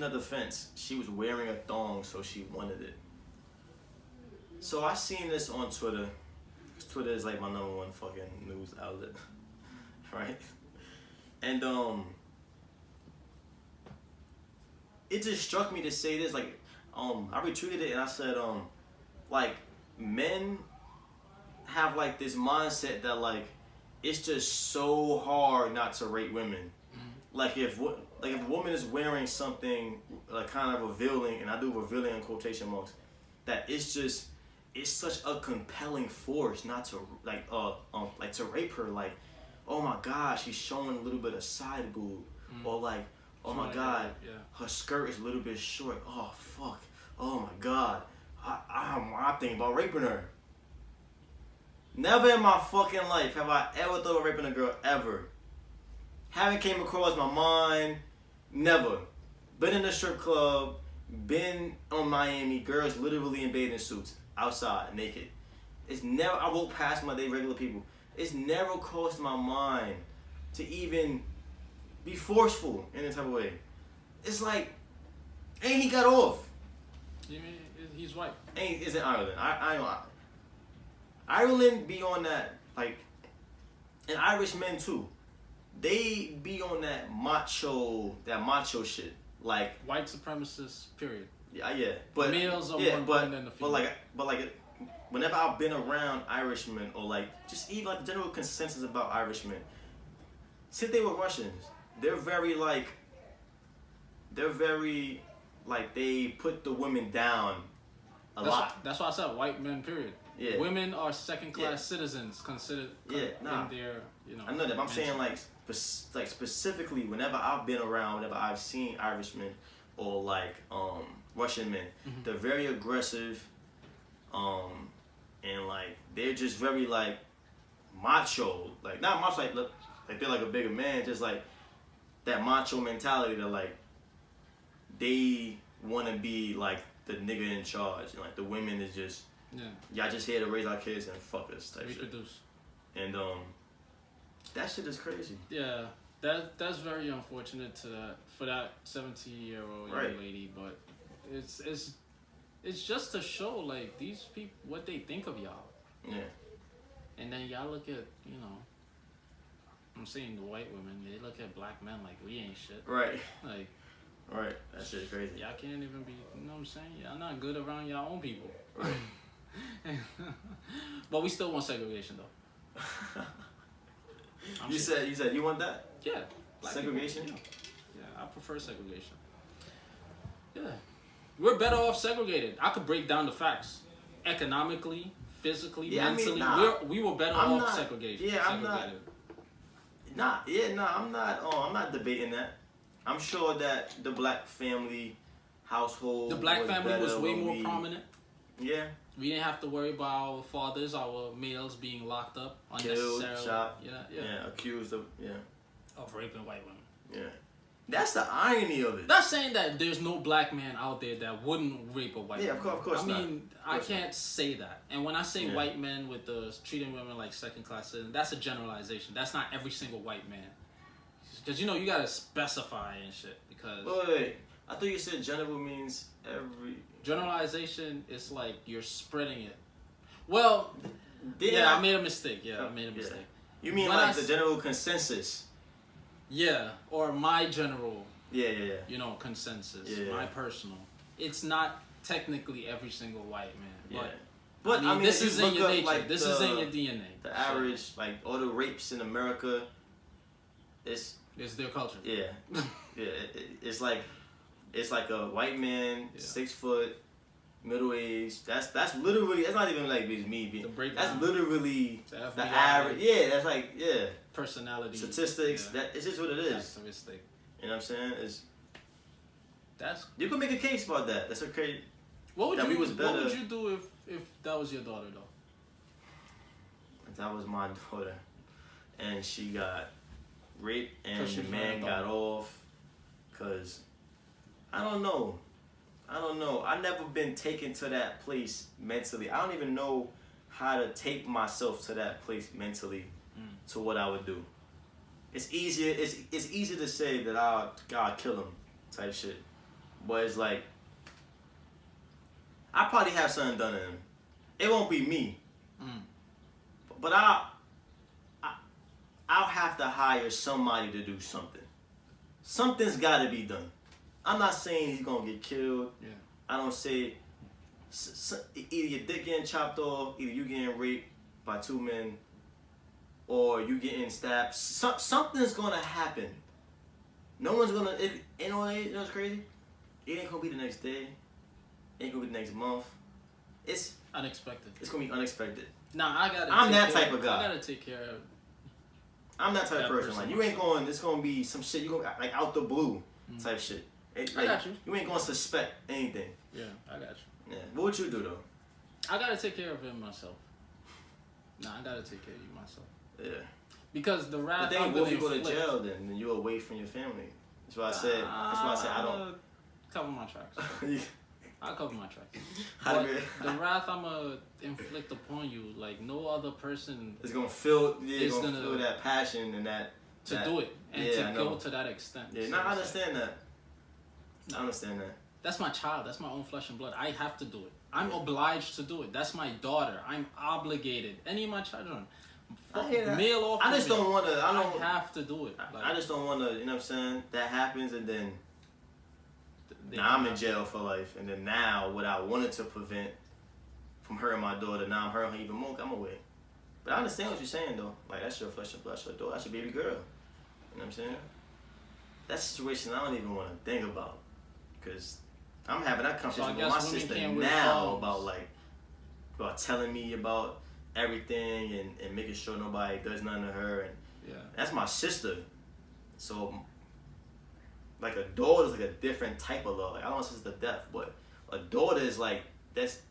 defense. She was wearing a thong, so she wanted it. So I seen this on Twitter. Twitter is like my number one fucking news outlet, right? And it just struck me to say this. Like, I retweeted it and I said, like, men have like this mindset that like it's just so hard not to rape women. Like if a woman is wearing something like kind of revealing, and I do revealing in quotation marks, that it's such a compelling force not to like to rape her. Like, oh my God, she's showing a little bit of side boob, or like, oh my God, her skirt is a little bit short. Oh fuck, oh my God, I'm thinking about raping her. Never in my fucking life have I ever thought of raping a girl, ever. Haven't came across my mind, never. Been in a strip club, been on Miami, girls literally in bathing suits, outside, naked. It's never, I walk past my day, regular people. It's never crossed my mind to even be forceful in any type of way. It's like, ain't he got off? You mean he's white? Is in Ireland. Ireland be on that, like, and Irish men too. They be on that macho shit. Like, white supremacists, period. Yeah. But males are more important than the females. But whenever I've been around Irishmen, or like just even like the general consensus about Irishmen, since they were Russians, they're very they put the women down a lot. That's why I said white men, period. Yeah. Women are second-class citizens considered in their, you know. I know that, but I'm saying like specifically whenever I've been around, whenever I've seen Irishmen or like Russian men, they're very aggressive, and like they're just very like macho, like not macho like they're like a bigger man, just like that macho mentality that like they want to be like the nigga in charge, and like the women is just y'all just here to raise our kids and fuck us type reproduce shit. And that shit is crazy. Yeah, that's very unfortunate for that 17-year-old young lady, but it's just to show like these people what they think of y'all. Yeah. And then y'all look at, you know, I'm saying the white women, they look at black men like we ain't shit. Right. Like, right. That shit is crazy. Y'all can't even be, you know what I'm saying? Y'all not good around y'all own people. Right. But we still want segregation though. You said you want that? Yeah. Segregation? Yeah, I prefer segregation. Yeah. We're better off segregated. I could break down the facts. Economically, physically, mentally. We were better off segregation. Yeah, I'm not debating that. I'm sure that the black family household. The black family was way more prominent. Yeah. We didn't have to worry about our fathers, our males being locked up unnecessarily. Killed, shot. Yeah. Accused of. Yeah. of raping white women. Yeah. That's the irony of it. Not saying that there's no black man out there that wouldn't rape a white woman. Yeah, of course I mean, I can't say that. And when I say white men with the treating women like second-class citizens, that's a generalization. That's not every single white man. Because, you know, you got to specify and shit. Because Wait. I thought you said general means every... Generalization is like you're spreading it. Well, I made a mistake. Yeah, I made a mistake. You mean like the general consensus? Yeah, or my general, Yeah. you know, consensus, Yeah. my personal. It's not technically every single white man, but I mean this is in your nature. Like this is in your DNA. The average, like all the rapes in America, it's their culture. Yeah, it's like a white man, 6 foot, middle aged. That's literally. That's not even like me being. That's literally the average. Yeah, that's like personality statistics. That it's just what it is. Characteristic. You know what I'm saying? That's you can make a case about that. That's okay. What would you do if that was your daughter though? If that was my daughter, and she got raped and the man got off, cause I don't know. I never been taken to that place mentally. I don't even know how to take myself to that place mentally to what I would do. It's easier. It's easy to say that I'll kill him type shit, but it's like I probably have something done to him. It won't be me, but I'll have to hire somebody to do something. Something's got to be done. I'm not saying he's gonna get killed. Yeah. I don't say either your dick getting chopped off, either you getting raped by 2 men, or you getting stabbed. Something's gonna happen. No one's gonna. You know what's crazy? It ain't gonna be the next day. It ain't gonna be the next month. It's unexpected. It's gonna be unexpected. Nah, I'm that type of guy. I gotta take care of. I'm that type of person. Like you ain't going. It's gonna be some shit. You gonna like out the blue type shit. I got you. You ain't gonna suspect anything. Yeah, I got you. Yeah. What would you do though? I gotta take care of him myself. Nah, I gotta take care of you myself. Yeah. Because the wrath. But then, what if you go to jail then you're away from your family? That's why I said. I don't cover my tracks. I'll cover my tracks. The wrath I'm gonna inflict upon you, like no other person is gonna feel. Gonna feel that passion and that. Do it and to go to that extent. Yeah, no, I understand that. I understand that. That's my child. That's my own flesh and blood. I have to do it. I'm obliged to do it. That's my daughter. I'm obligated. Any of my children, male or female. I just don't want to. I have to do it. Like, I just don't want to. You know what I'm saying? That happens, and then now I'm in jail for life, and then now what I wanted to prevent from hurting my daughter, now I'm hurting her even more. I'm away. But I understand what you're saying though. Like that's your flesh and blood, that's your daughter, that's your baby girl. You know what I'm saying? That situation I don't even want to think about, cause I'm having that conversation with my sister now about telling me about everything and making sure nobody does nothing to her, and that's my sister. So like a daughter is like a different type of love. Like I don't want to say it's the death, but a daughter is like that's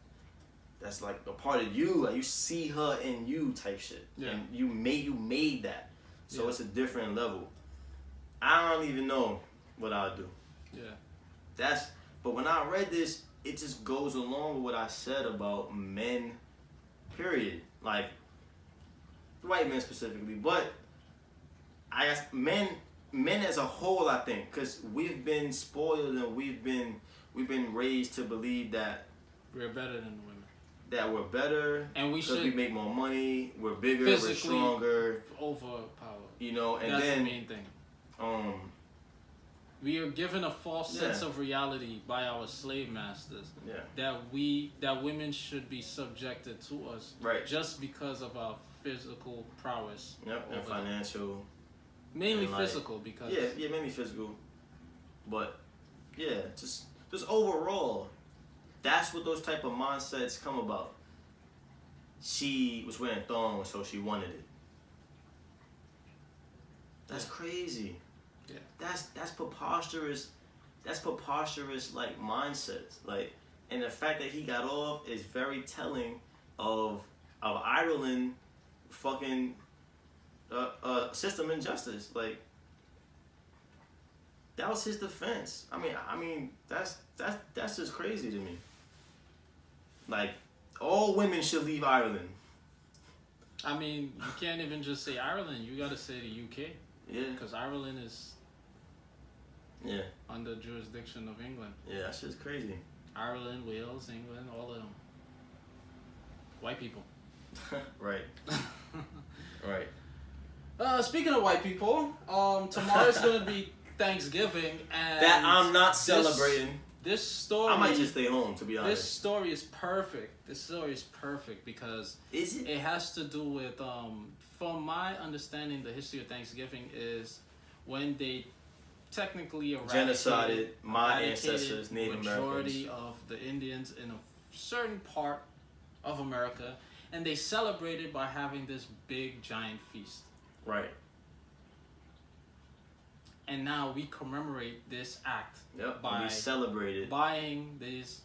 like a part of you. Like you see her in you type shit. Yeah. And you made that. So it's a different level. I don't even know what I'll do. Yeah. But when I read this, it just goes along with what I said about men, period. Like white men specifically. But I guess men as a whole, I think, because we've been spoiled and we've been raised to believe that we're better than women. That we're better, and we make more money, we're bigger, we're stronger, overpowered. You know, and that's then the main thing. We are given a false sense of reality by our slave masters. Yeah. That women should be subjected to us, right? Just because of our physical prowess. Yep, and financial. Mainly physical, because mainly physical, but just overall. That's what those type of mindsets come about. She was wearing thongs, so she wanted it. That's crazy. Yeah. That's preposterous. That's preposterous like mindsets. Like, and the fact that he got off is very telling of Ireland fucking system injustice. Like that was his defense. I mean, that's just crazy to me. Like, all women should leave Ireland. I mean, you can't even just say Ireland. You gotta say the UK. Yeah. Because Ireland is Yeah. under jurisdiction of England. Yeah, that's just crazy. Ireland, Wales, England, all of them. White people. Right. Right. Speaking of white people, tomorrow's gonna be Thanksgiving, and That I'm not celebrating. This story. I might just stay home, to be honest. This story is perfect. This story is perfect because Is it? it has to do with, from my understanding, the history of Thanksgiving is when they technically Genocided my ancestors, Native majority Americans. of the Indians in a certain part of America, and they celebrated by having this big giant feast. Right. And now we commemorate this act Yep. by We celebrated. buying these,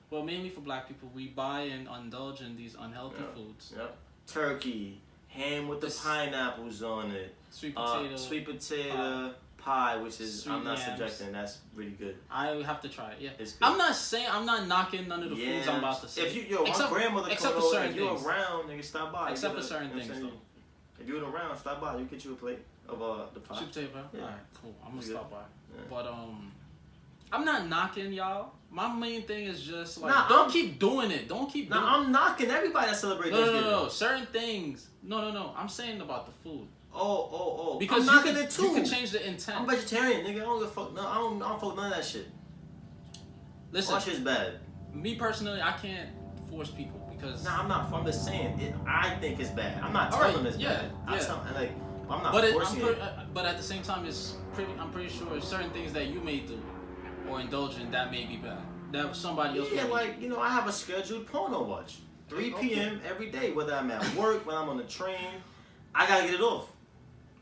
well, mainly for black people, we buy and indulge in these unhealthy foods. Yep. Turkey, ham with the pineapples on it. Sweet potato. Sweet potato pie, which is, Sweet I'm not yams. subjecting. That's really good. I have to try it. Yeah, It's good. I'm not knocking none of the foods I'm about to say. If you, my Except- grandmother except comes for over, certain if you're things. around, nigga, stop by. Except You for gotta- certain you know what I'm things, saying? If you're around, stop by. You get you a plate of the pie. Sweet potato pie. Yeah. All right, cool. I'm gonna It's stop by. Yeah. But I'm not knocking y'all. My main thing is just like Nah, don't I'm- keep doing it. Don't keep. doing Now I'm knocking everybody that celebrates No, Thanksgiving. no. Certain things. No. I'm saying about the food. Oh. Because I'm you knocking can, it too. you can change the intent. I'm vegetarian, nigga. I don't give a fuck. No, I don't fuck with none of that shit. Listen, All shit's bad. me personally, I can't force people because. Nah, I'm not. I'm just saying. I think it's bad. I'm not All telling right, them it's yeah, bad. I'm yeah. telling, like, I'm not But forcing it. but at the same time, I'm pretty sure certain things that you may do or indulge in that may be bad. That somebody else. Yeah, may like, you know, I have a scheduled porno watch. 3 Okay. p.m. every day, whether I'm at work, when I'm on the train. I gotta get it off.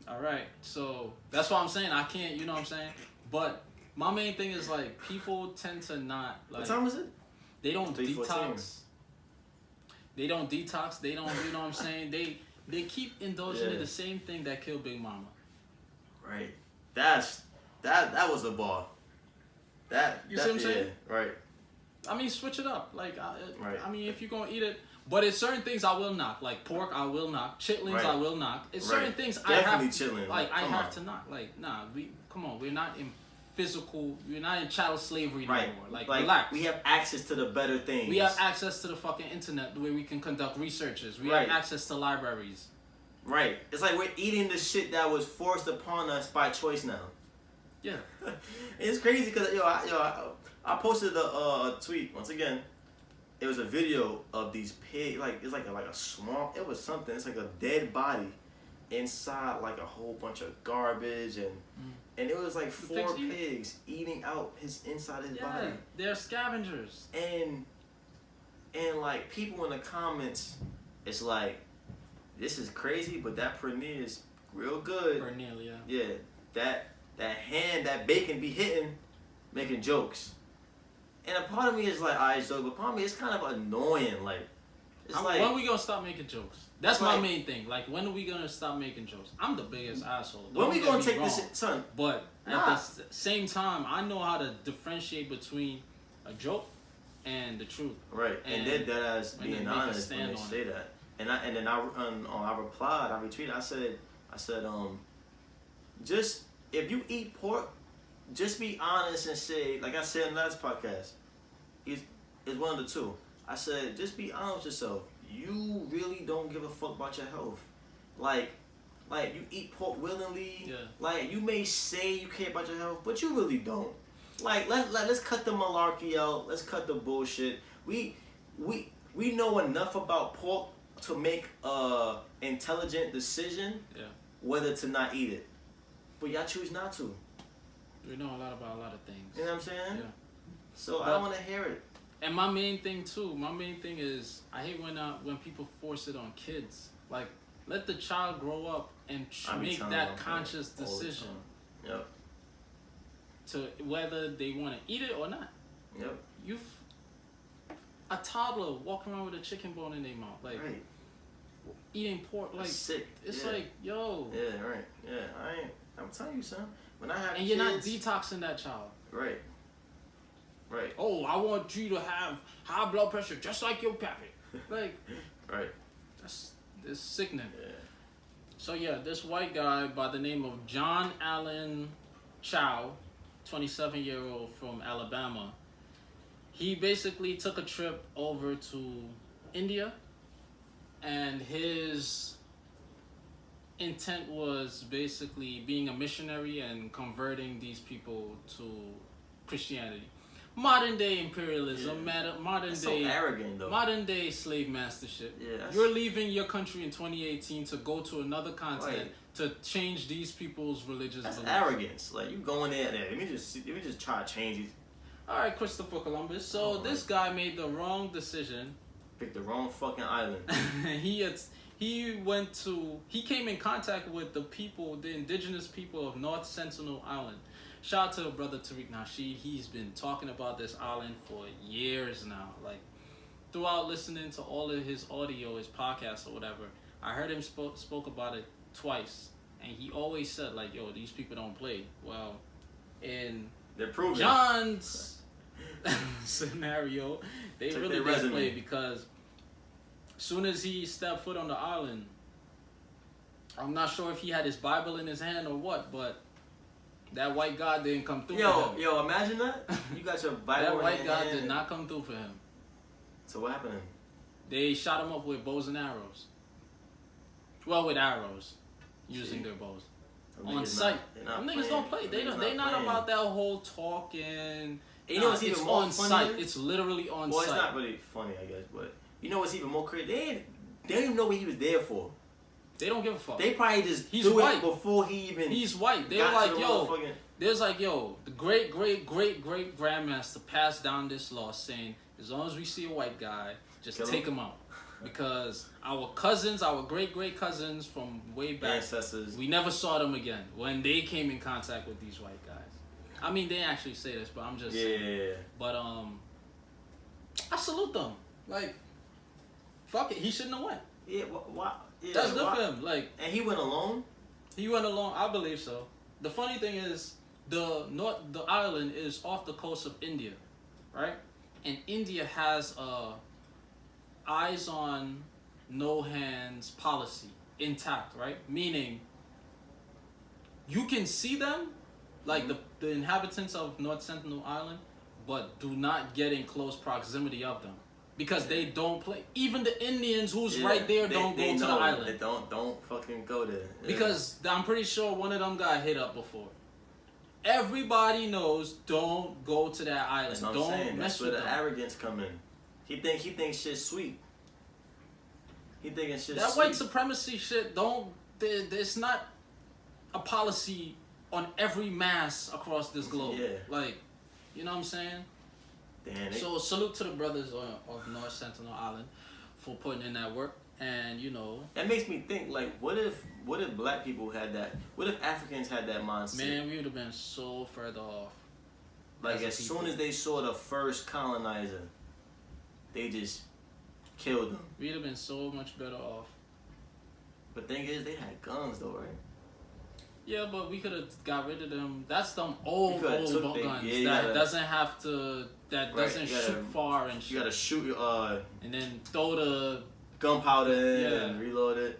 All right, so that's why I'm saying I can't. You know what I'm saying? But my main thing is like people tend to not like. What time is it? They don't 3:14. detox. They don't detox. They don't. You know what I'm saying? They keep indulging in Yeah. the same thing that killed Big Mama. Right. That was a bar. You see what I'm saying? Yeah, right. I mean, switch it up. Like, Right. I mean, if you're gonna eat it, but it's certain things I will knock. Like pork, I will knock. Chitlins, Right. I will knock. It's Right. certain things Definitely I have. chitlins. Like I Come have on. to knock. Like, nah, come on. We're not in physical. We're not in chattel slavery Right. no more. Like, Like, relax. we have access to the better things. We have access to the fucking internet where we can conduct researches. We Right. have access to libraries. Right. It's like we're eating the shit that was forced upon us by choice now. Yeah. It's crazy because I posted a tweet once again. It was a video of these pigs, like it's like a swamp. It was something. It's like a dead body inside like a whole bunch of garbage and it was like The 4 pigs eat it? pigs eating out his inside his Yeah. body. They're scavengers. And like people in the comments, it's like, this is crazy, but that pernil is real good. Pernil, yeah. Yeah, that hand, that bacon be hitting, making jokes. And a part of me is like, I joke, but part of me it's kind of annoying. Like, it's like, when are we gonna stop making jokes? That's my like- main thing. Like, when are we gonna stop making jokes? I'm the biggest asshole. when we Don't gonna get me take wrong. this shit, son? But Nah. at the same time, I know how to differentiate between a joke and the truth. Right, and they're dead ass and then being make a honest when stand they on say that. And then I replied, I retweeted, I said, just if you eat pork, just be honest and say, like I said in the last podcast, it's one of the two. I said, just be honest with yourself. You really don't give a fuck about your health. Like you eat pork willingly. Yeah. Like you may say you care about your health, but you really don't. Like let's cut the malarkey out. Let's cut the bullshit. We know enough about pork to make a intelligent decision Yeah. whether to not eat it. But y'all choose not to. We know a lot about a lot of things. You know what I'm saying? Yeah. So I don't want to hear it. And my main thing is I hate when people force it on kids. Like, let the child grow up and I be make telling that them conscious that all the decision time. Yep. to whether they want to eat it or not. Yep. A toddler walking around with a chicken bone in their mouth, like Right. eating pork, like Sick. it's Yeah. like, yo, Yeah. Right. Yeah. I'm telling you, son. when I have and kids, you're not detoxing that child. Right. Right. Oh, I want you to have high blood pressure just like your pappy. Like, right. It's sickening. Yeah. So yeah, this white guy by the name of John Allen Chow, 27-year-old from Alabama, he basically took a trip over to India, and his intent was basically being a missionary and converting these people to Christianity. Modern day imperialism, modern that's day so arrogant though. Modern day slave mastership. Yeah, you're leaving your country in 2018 to go to another continent right. to change these people's religious That's beliefs. arrogance. Like you going there. Let me just try to change these. All right, Christopher Columbus. So this guy made the wrong decision. Picked the wrong fucking island. He came in contact with the people, the indigenous people of North Sentinel Island. Shout out to brother Tariq Nasheed. He's been talking about this island for years now. Like, throughout listening to all of his audio, his podcasts or whatever, I heard him spoke about it twice. And he always said, like, yo, these people don't play. Well, in they're proving John's scenario, they check really their didn't resume. play because as soon as he stepped foot on the island, I'm not sure if he had his Bible in his hand or what, but that white God didn't come through for him. Yo, imagine that. You got your Bible That in white your God hand. did not come through for him. So what happened? They shot him up with bows and arrows. Well, with arrows, using their bows. On site. Them niggas don't play. They not about that whole talking. You know what's even it's more on funny? site. It's literally on site. Well, it's not really funny, I guess, but you know what's even more crazy? They didn't even know what he was there for. They don't give a fuck. They probably just He's do white. it before he even. He's white. They're got like, to the yo. motherfucking- There's like, yo, the great grandmaster passed down this law saying, as long as we see a white guy, just Kill take him. him out. Because our cousins, our great cousins from way back, ancestors, we never saw them again when they came in contact with these white guys. I mean, they actually say this, but I'm just saying. Yeah. But I salute them. Like, fuck it, he shouldn't have went. Yeah. Why? Yeah, That's good for him. Like, and he went alone. he went along. I believe so. The funny thing is, the island is off the coast of India, right? And India has a eyes on, no hands policy intact, right? Meaning, you can see them, like the inhabitants of North Sentinel Island, but do not get in close proximity of them. Because they don't play. Even the Indians who's right there don't go to the island. They don't fucking go there. Yeah. Because I'm pretty sure one of them got hit up before. Everybody knows don't go to that island. That's what I'm Don't saying. mess That's where with the them. arrogance come in. He thinks shit's sweet. He thinking shit's That sweet. white supremacy shit, it's not a policy on every mass across this globe. Yeah. Like, you know what I'm saying? Damn, So salute to the brothers of North Sentinel Island for putting in that work. And, you know, that makes me think, like, what if black people had that? What if Africans had that mindset? man, we would have been so further off. Like, as a as people. soon as they saw the first colonizer, they just killed them. We'd have been so much better off. But thing is, they had guns, though, right? Yeah, but we could have got rid of them. That's them old took guns you that gotta- doesn't have to, that Right, doesn't you gotta- shoot far and You shit. gotta shoot And then throw the gunpowder in Yeah. and reload it.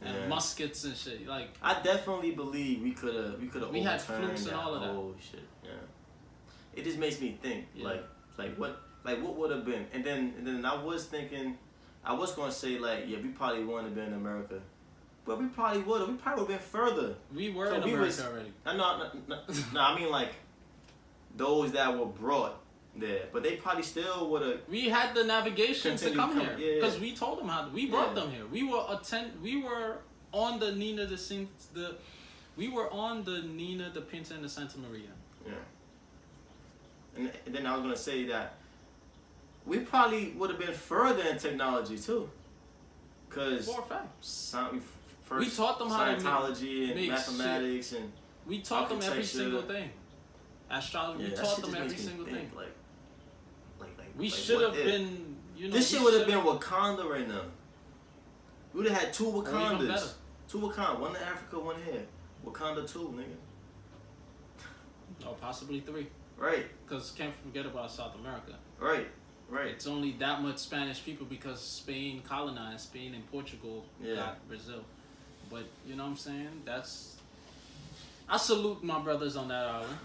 and Yeah. muskets and shit. Like, I definitely believe we could have We had overturned flukes and that all of that. whole shit. Yeah. It just makes me think Yeah. what would have been, and then I was thinking, I was gonna say like, yeah, we probably wouldn't have been in America, but we probably would have. We probably would have been further. we were So in we America was- already. No, I mean like those that were brought there, but they probably still would have. We had the navigation to Continue come coming, here yeah. because we told them how. We brought Yeah. them here. We were on the Nina we were on the Nina, the Pinta, and the Santa Maria. Yeah. And then I was gonna say that we probably would have been further in technology too, cause For a fact. first We taught them how to Scientology and make mathematics and We taught them every Architecture. single thing. Astrology, yeah, we that taught shit them just every makes me single think, thing. We like, should what have if? been, you know. This shit we would have should've- been Wakanda right now. We would have had two or even better. Wakandas. Two Wakanda, one in Africa, one here. Wakanda 2, nigga. or possibly 3. Right. Because can't forget about South America. Right. Right. It's only that much Spanish people because Spain colonized. Spain and Portugal got Brazil. But you know what I'm saying? I salute my brothers on that island.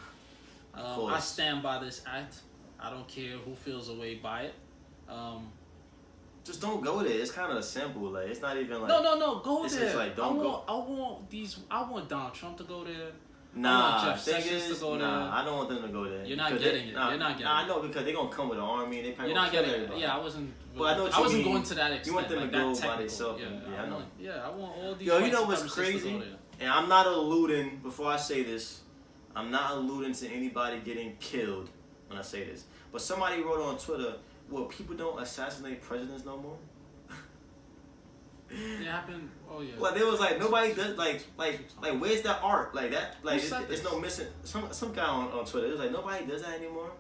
I stand by this act. I don't care who feels a way by it. Just don't go there. It's kind of simple. Like it's not even like no. Go it's there. Just like don't go. I want Donald Trump to go there. Nah, I want Jeff Sessions to go there. I don't want them to go there. You're not getting it. You're not getting it. I know because they're gonna come with an army and they probably You're not getting everybody. it. Yeah, I wasn't. But I know what you wasn't mean. going to that extent. You want them like to go that by themselves. Yeah, I know. I want all these. Yo, you know white what's supremacists crazy? to go there. And I'm not alluding. Before I say this, I'm not alluding to anybody getting killed when I say this. But somebody wrote on Twitter, "Well, people don't assassinate presidents no more." It happened. Oh yeah. Well, there was like nobody does like where's that art like that like it's no missing some guy on Twitter. It was like nobody does that anymore.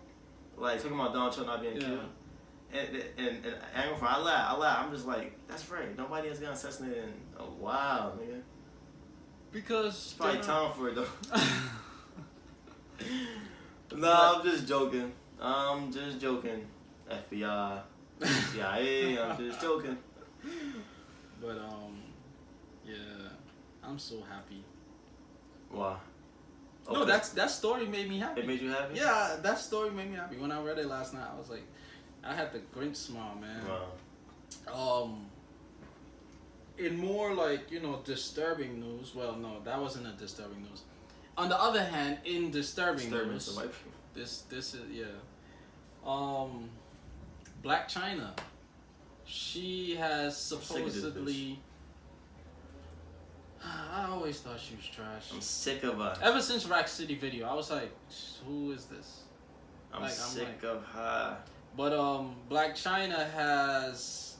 Like talking about Donald Trump not being killed. And I laugh. I'm just like that's right. Nobody has gotten assassinated in a while, nigga. Because it's probably time for it though. No, I'm just joking. FBI, CIA. I'm just joking. But yeah, I'm so happy. Why? No, that story made me happy. It made you happy? Yeah, that story made me happy. When I read it last night, I was like, I had the Grinch smile, man. Wow. In more like disturbing news. Well, no, that wasn't a disturbing news. On the other hand, in disturbing news, this is Blac Chyna. She has supposedly. I always thought she was trash. I'm sick of her. Ever since Rack City video, I was like, who is this? I'm sick of her. But Blac Chyna has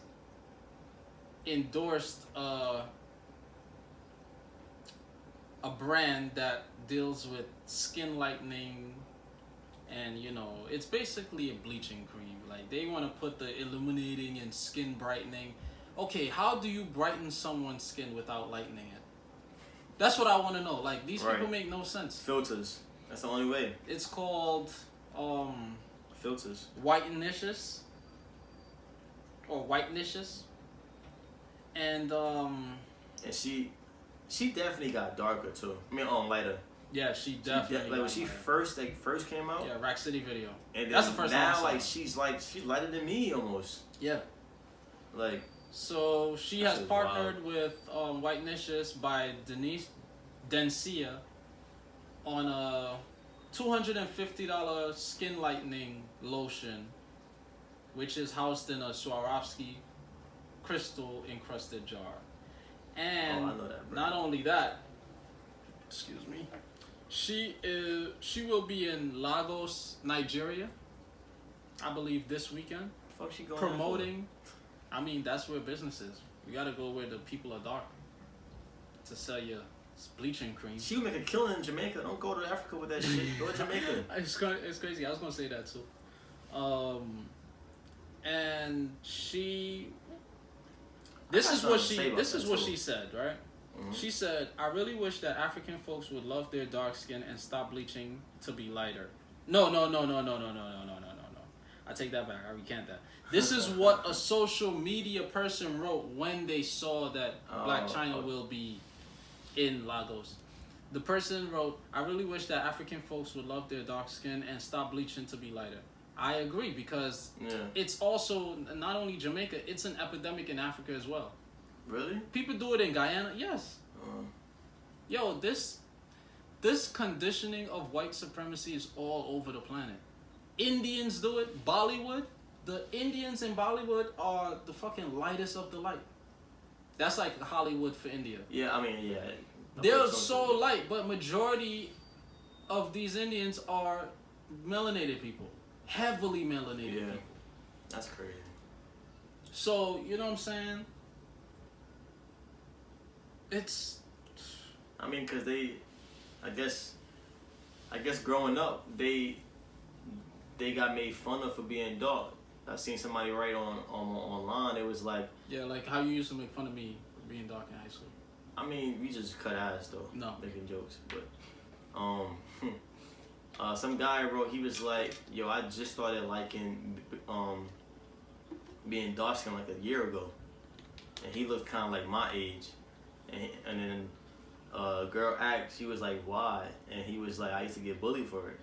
endorsed a brand that deals with skin lightening, and it's basically a bleaching cream. Like they want to put the illuminating and skin brightening. Okay, how do you brighten someone's skin without lightening it? That's what I want to know. Like these people make no sense. Filters. That's the only way. It's called filters. Whitenicious or Whitenicious. And she definitely got darker too. I mean, lighter. Yeah, she definitely. Like when she first came out. Yeah, Rack City video. And that's the first time I saw now, she's lighter than me almost. Yeah. Like. So she has partnered with Whitenicious by Dencia on a $250 skin lightening lotion, which is housed in a Swarovski crystal encrusted jar. And I know that, not only that, excuse me, she will be in Lagos, Nigeria, I believe this weekend. Fuck she going promoting. I mean, that's where business is. You gotta go where the people are dark to sell your bleaching cream. She would make a killing in Jamaica. Don't go to Africa with that shit. Go to Jamaica. It's crazy. I was gonna say that too. And she. This is what she said, right? Mm-hmm. She said, "I really wish that African folks would love their dark skin and stop bleaching to be lighter." No. I take that back. I recant that. This is what a social media person wrote when they saw that Blac Chyna will be in Lagos. The person wrote, "I really wish that African folks would love their dark skin and stop bleaching to be lighter." I agree because it's also not only Jamaica, it's an epidemic in Africa as well. Really? People do it in Guyana, yes. Yo, this conditioning of white supremacy is all over the planet. Indians do it. Bollywood, the Indians in Bollywood are the fucking lightest of the light. That's like Hollywood for India. Yeah, I mean, yeah. They're so light, but majority of these Indians are melanated people. Heavily melanated people. That's crazy. So, you know what I'm saying? It's... I mean, because I guess growing up, they got made fun of for being dark. I seen somebody write online. It was like, yeah, like how you used to make fun of me for being dark in high school. I mean, we just cut ass though. No, making jokes, but Some guy wrote, he was like, yo, I just started liking being dark skinned like a year ago. And he looked kind of like my age. And then a girl asked, she was like, why? And he was like, I used to get bullied for it.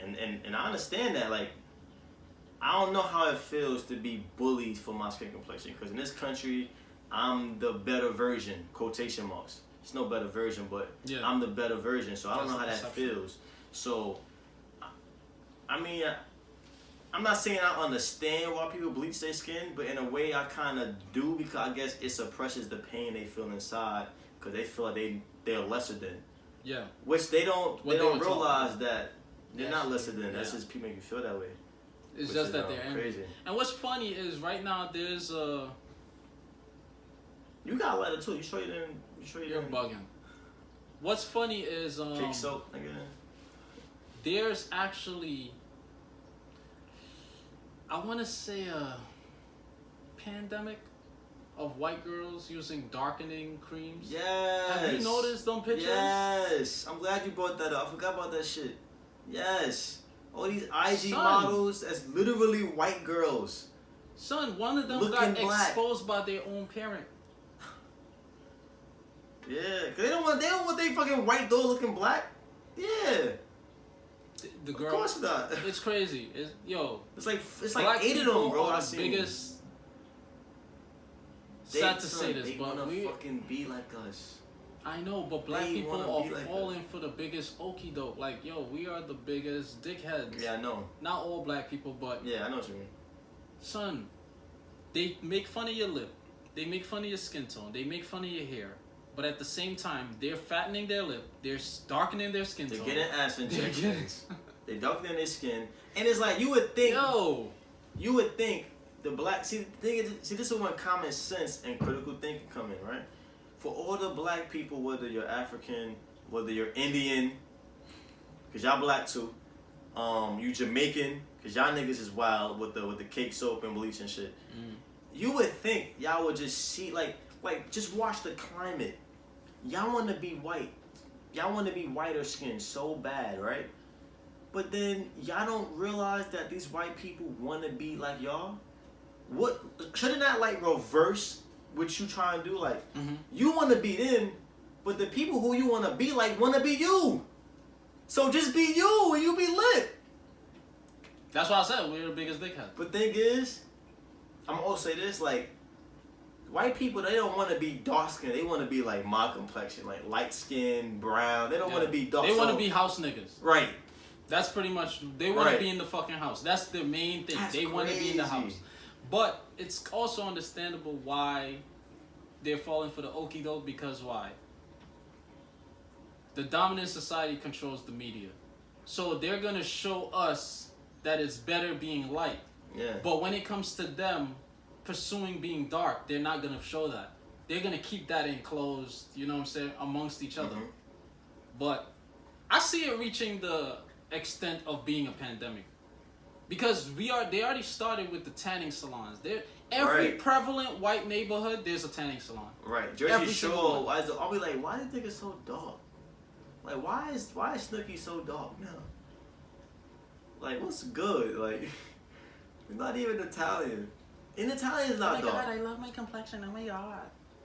And I understand that. Like, I don't know how it feels to be bullied for my skin complexion. Because in this country, I'm the better version, quotation marks. It's no better version, but yeah. I'm the better version. So I don't know how that feels. So, I mean, I'm not saying I understand why people bleach their skin, but in a way I kind of do, because I guess it suppresses the pain they feel inside, because they feel like they're lesser than. Yeah. Which they don't realize that they're not lesser than. That's just people make you feel that way. It's just that they're angry. Crazy. And what's funny is right now there's a. You got a letter too. You sure you didn't? You're bugging. What's funny is cake soap, nigga. There's actually, I want to say a pandemic of white girls using darkening creams. Yes. Have you noticed them pictures? Yes. I'm glad you brought that up. I forgot about that shit. Yes. All these IG models that's literally white girls. Son, one of them got exposed by their own parent. Yeah, cause they don't want they fucking white dog looking black. Yeah. The girl. Of course not. It's crazy. It's like 8 of them, bro. I seen biggest. Sad to say this, but we fucking be like us. I know, but black people are falling for the biggest okie doke. Like, yo, we are the biggest dickheads. Yeah, I know. Not all black people, but yeah, I know what you mean. Son, they make fun of your lip. They make fun of your skin tone. They make fun of your hair. But at the same time, they're fattening their lip. They're darkening their skin tone. They're getting ass injections. They're darkening their skin. And it's like, you would think... You would think the black... See, the thing is, this is when common sense and critical thinking come in, right? For all the black people, whether you're African, whether you're Indian, because y'all black too, you Jamaican, because y'all niggas is wild with the cake soap and bleach and shit. You would think y'all would just see, like just watch the climate. Y'all want to be white. Y'all want to be whiter skin so bad, right? But then y'all don't realize that these white people want to be like y'all. What shouldn't that like reverse what you trying to do? Like you want to be them, but the people who you want to be like want to be you. So just be you and you be lit. That's why I said we're the biggest dickhead. But thing is, I'm gonna also say this, like, white people, they don't want to be dark skinned. They want to be like my complexion, like light skin, brown. They don't want to be dark. They want to be house niggas. Right. That's pretty much. They want to be in the fucking house. That's the main thing. They want to be in the house. But it's also understandable why they're falling for the okie doke, because why? The dominant society controls the media, so they're gonna show us that it's better being light. Yeah. But when it comes to them pursuing being dark, they're not gonna show that. They're gonna keep that enclosed, you know what I'm saying, amongst each other. But I see it reaching the extent of being a pandemic, because they already started with the tanning salons. Every prevalent white neighborhood, there's a tanning salon. Right. Jersey Shore. I'll be like, why did they get so dark? Like, why is Snooki so dark now? Like, what's good? Like, we're not even Italian. And Italian's not dark. Oh my God, I love my complexion. Oh my God.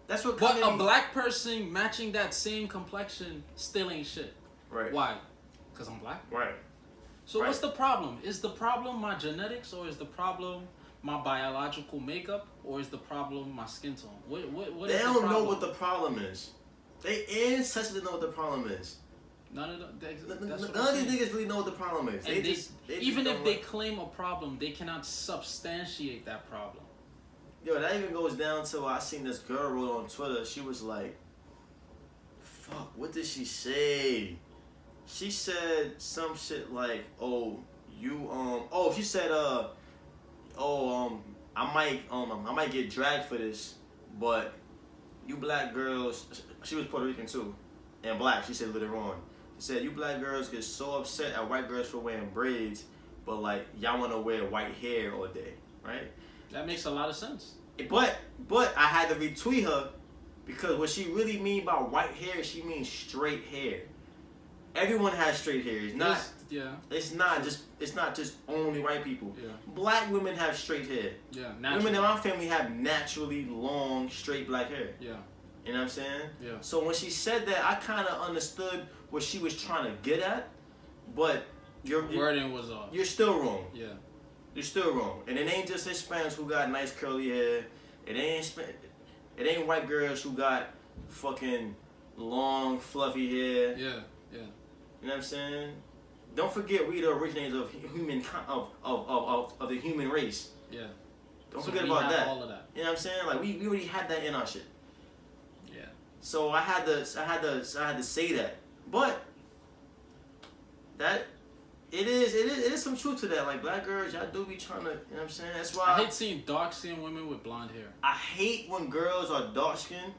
That's what. But a black person matching that same complexion still ain't shit. Right. Why? Because I'm black. Right. So what's the problem? Is the problem my genetics, or is the problem my biological makeup, or is the problem my skin tone? What they don't know what the problem is. They ancestors know what the problem is. None of them. None of these niggas really know what the problem is. Even if they claim a problem, they cannot substantiate that problem. Yo, that even goes down to, I seen this girl wrote on Twitter. She was like, "Fuck, what did she say?" She said some shit like, she said, I might get dragged for this, but you black girls," she was Puerto Rican too, and black, she said later on. She said, "You black girls get so upset at white girls for wearing braids, but like y'all want to wear white hair all day, right?" That makes a lot of sense. But I had to retweet her, because what she really mean by white hair, she means straight hair. Everyone has straight hair. It's not Yeah. It's not just only white people. Yeah. Black women have straight hair. Yeah. Women Naturally. in my family have naturally long, straight black hair. Yeah. You know what I'm saying? Yeah. So when she said that, I kind of understood what she was trying to get at, but your wording was off. You're still wrong. Yeah. You're still wrong. And it ain't just Hispanics who got nice curly hair. It ain't white girls who got fucking long, fluffy hair. Yeah. Yeah. You know what I'm saying? Don't forget we the originators of of the human race. Yeah. Don't So forget we about have that. all of that. You know what I'm saying? Like we already had that in our shit. Yeah. So I had to say that. But that it is some truth to that. Like black girls, y'all do be trying to, you know what I'm saying? That's why I hate seeing dark skinned women with blonde hair. I hate when girls are dark skinned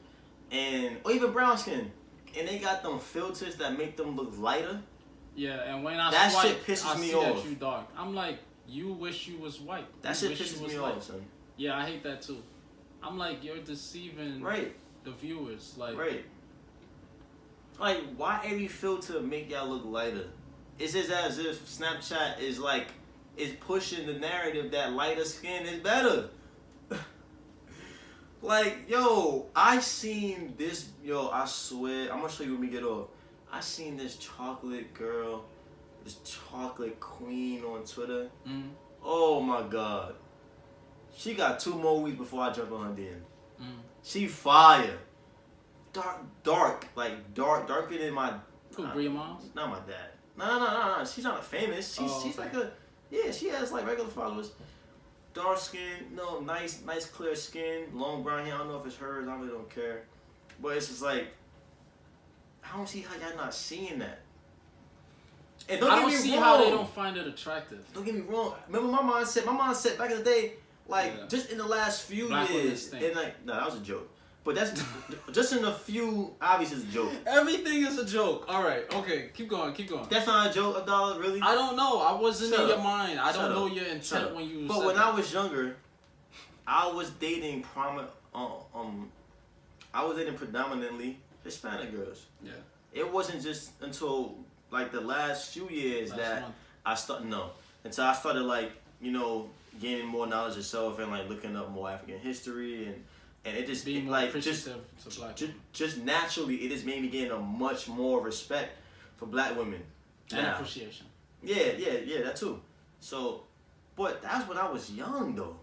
or even brown skinned and they got them filters that make them look lighter. Yeah, and when I that swipe, shit pisses I me see off. that you dark. I'm like, you wish you was white. That you shit wish pisses you was me white. off, son. Yeah, I hate that too. I'm like, you're deceiving the viewers. Like, like why every filter make y'all look lighter? It's just as if Snapchat is pushing the narrative that lighter skin is better. Like, yo, I seen this, I swear, I'm gonna show you when we get off. I seen this chocolate girl, this chocolate queen on Twitter. Mm. Oh my God. She got 2 more weeks before I jump on her DM. Mm. She fire. Darker than my... Who, Bria Miles? Not my dad. No. She's not famous. She's like she has like regular followers. Dark skin, nice clear skin, long brown hair. I don't know if it's hers. I really don't care. But it's just like, I don't see how y'all not seeing that. And I don't see how they don't find it attractive. Don't get me wrong. Remember my mindset back in the day, just in the last few years, and that was a joke. But that's just in a few. Obviously, it's a joke. Everything is a joke. All right, okay, keep going. That's not a joke, Abdalla, really. I don't know. I wasn't in your mind. I don't know your intent when you. But when I was younger, I was dating predominantly Hispanic girls. Yeah. It wasn't just until like the last few years until I started gaining more knowledge of self and looking up more African history and it just being more appreciative to black women. Just naturally it just made me gain a much more respect for black women and appreciation. Yeah, that too. So, but that's when I was young though.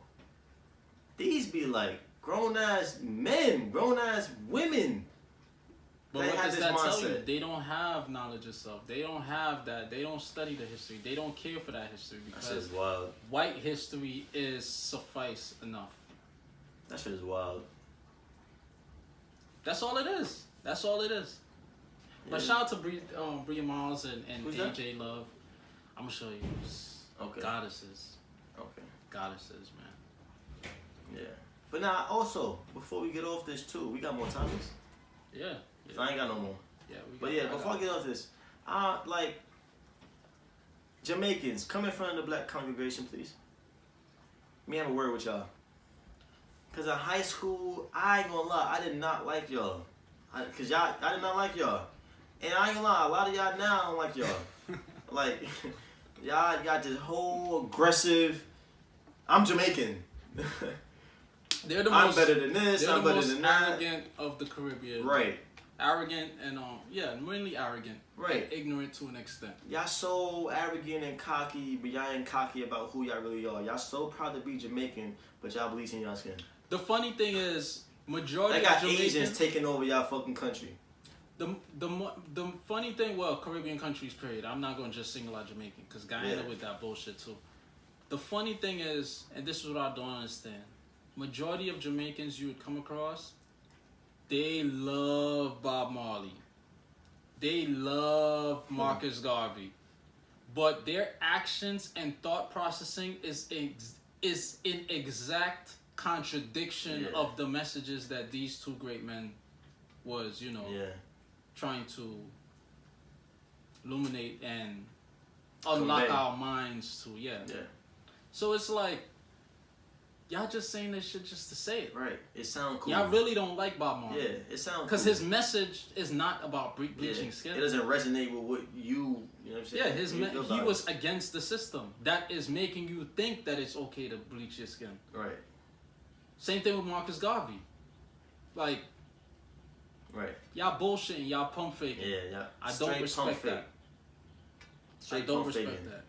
These be like grown ass men, grown ass women. But what does that tell you? They don't have knowledge of self. They don't have that. They don't study the history. They don't care for that history because white history is suffice enough. That shit is wild. That's all it is. That's all it is. Yeah. But shout out to Bria Miles and AJ Love. I'm gonna show you. Okay. Goddesses. Okay. Goddesses, man. Yeah. But now also, before we get off this too, we got more topics. Yeah. I ain't got no more. Yeah, before I get off this, Jamaicans, come in front of the black congregation, please. Let me have a word with y'all. Cause in high school, I ain't gonna lie, I did not like y'all. I did not like y'all. And I ain't gonna lie, a lot of y'all now don't like y'all. Y'all got this whole aggressive, I'm Jamaican. I'm better than this, I'm better than that. Arrogant of the Caribbean. Right. Arrogant and mainly arrogant. Right. And ignorant to an extent. Y'all so arrogant and cocky, but y'all ain't cocky about who y'all really are. Y'all so proud to be Jamaican, but y'all bleach in y'all skin. The funny thing is, majority of Jamaicans, Asians taking over y'all fucking country. The funny thing, Caribbean countries, period. I'm not gonna just single out Jamaican because Guyana with that bullshit too. The funny thing is, and this is what I don't understand. Majority of Jamaicans you would come across, they love Bob Marley. They love Marcus Garvey. But their actions and thought processing is in exact contradiction of the messages that these two great men was, trying to illuminate and unlock our minds to. Yeah. So it's like, y'all just saying this shit just to say it. Right. It sounds cool. Y'all really don't like Bob Marley. Yeah, it sounds because cool. his message is not about bleaching skin. It doesn't resonate with what you know what I'm saying? Yeah, he was against the system that is making you think that it's okay to bleach your skin. Right. Same thing with Marcus Garvey. Like, right. Y'all bullshitting, y'all pump faking. Yeah. I don't respect that. I don't respect that.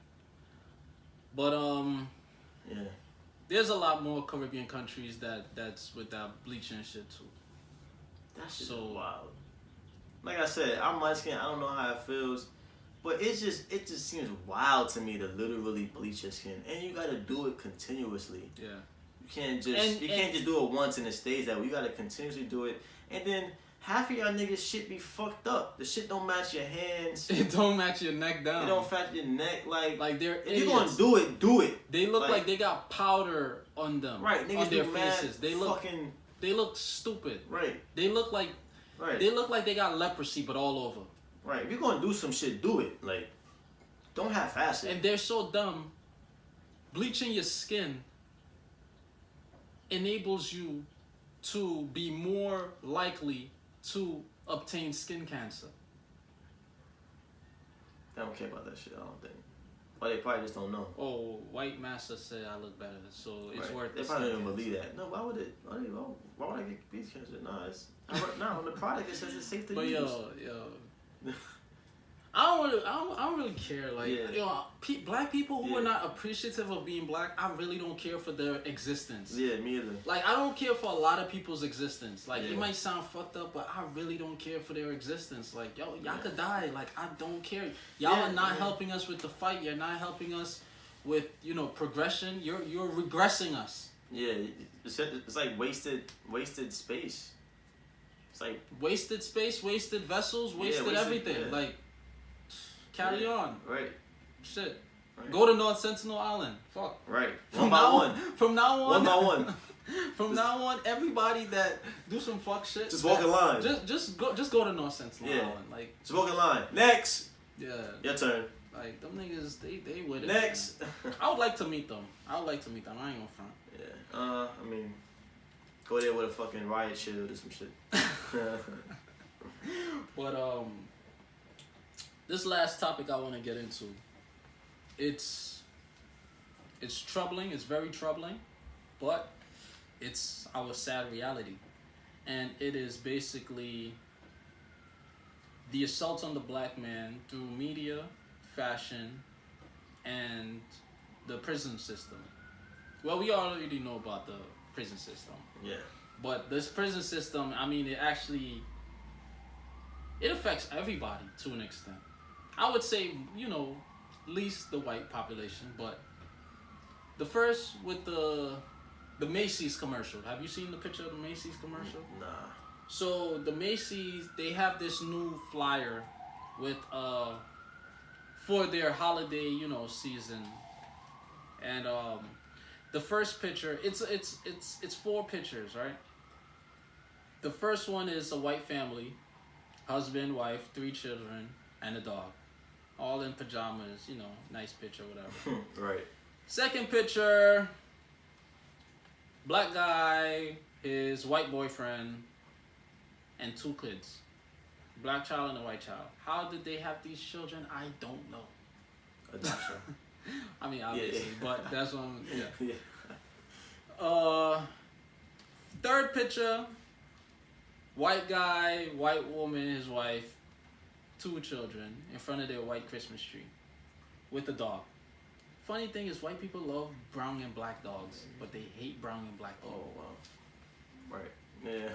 But yeah. There's a lot more Caribbean countries that's with that bleaching shit too. That shit so is wild. Like I said, I'm light skinned. I don't know how it feels, but it just seems wild to me to literally bleach your skin, and you gotta do it continuously. Yeah. You can't just do it once and it stays that way. You gotta continuously do it, and then half of y'all niggas shit be fucked up. The shit don't match your hands. It don't match your neck down. It don't match your neck. Like they're if you gonna do it, do it. They look like they got powder on them. Right, niggas on their do faces. mad They look stupid. Right. They look like right. They look like they got leprosy, but all over. Right. If you're gonna do some shit, do it. Like, don't half-ass it. And they're so dumb. Bleaching your skin enables you to be more likely to obtain skin cancer. They don't care about that shit, I don't think. Or they probably just don't know. Oh, white master said I look better, so it's worth it. They probably don't believe that. No, why would it? Why would I get breast cancer? No, it's on the product it says it's safe to use. But yo. I don't really care. Like, black people who are not appreciative of being black, I really don't care for their existence. Yeah, me either. Like, I don't care for a lot of people's existence. Like, it might sound fucked up, but I really don't care for their existence. Like, y'all could die. Like, I don't care. Y'all are not helping us with the fight. You're not helping us with, progression. You're regressing us. Yeah, it's like wasted space. It's like wasted space, wasted vessels, wasted everything. Yeah. Like, carry on. Right. Shit. Right. Go to North Sentinel Island. Fuck. Right. From now on. One by one. From now on, everybody that do some fuck shit. Just walk in line. Just go to North Sentinel Island. Like, just walk in line. Next. Yeah. Your turn. Like, them niggas, they with it. Next. I would like to meet them. I ain't gonna front. Yeah. I mean, go there with a fucking riot shield or some shit. But this last topic I want to get into, it's troubling. It's very troubling, but it's our sad reality, and it is basically the assault on the black man through media, fashion, and the prison system. Well, we already know about the prison system. Yeah. But this prison system, I mean, it affects everybody to an extent. I would say, least the white population, but the first with the Macy's commercial. Have you seen the picture of the Macy's commercial? Nah. So the Macy's, they have this new flyer with for their holiday, season. And the first picture, it's 4 pictures, right? The first one is a white family, husband, wife, 3 children, and a dog. All in pajamas, nice picture, whatever. Right. Second picture, black guy, his white boyfriend, and 2 kids. Black child and a white child. How did they have these children? I don't know. Adoption. I mean, obviously, but that's what I'm, yeah. Third picture, white guy, white woman, his wife, 2 children in front of their white Christmas tree with a dog. Funny thing is, white people love brown and black dogs, but they hate brown and black people. Oh, wow. Right. Yeah.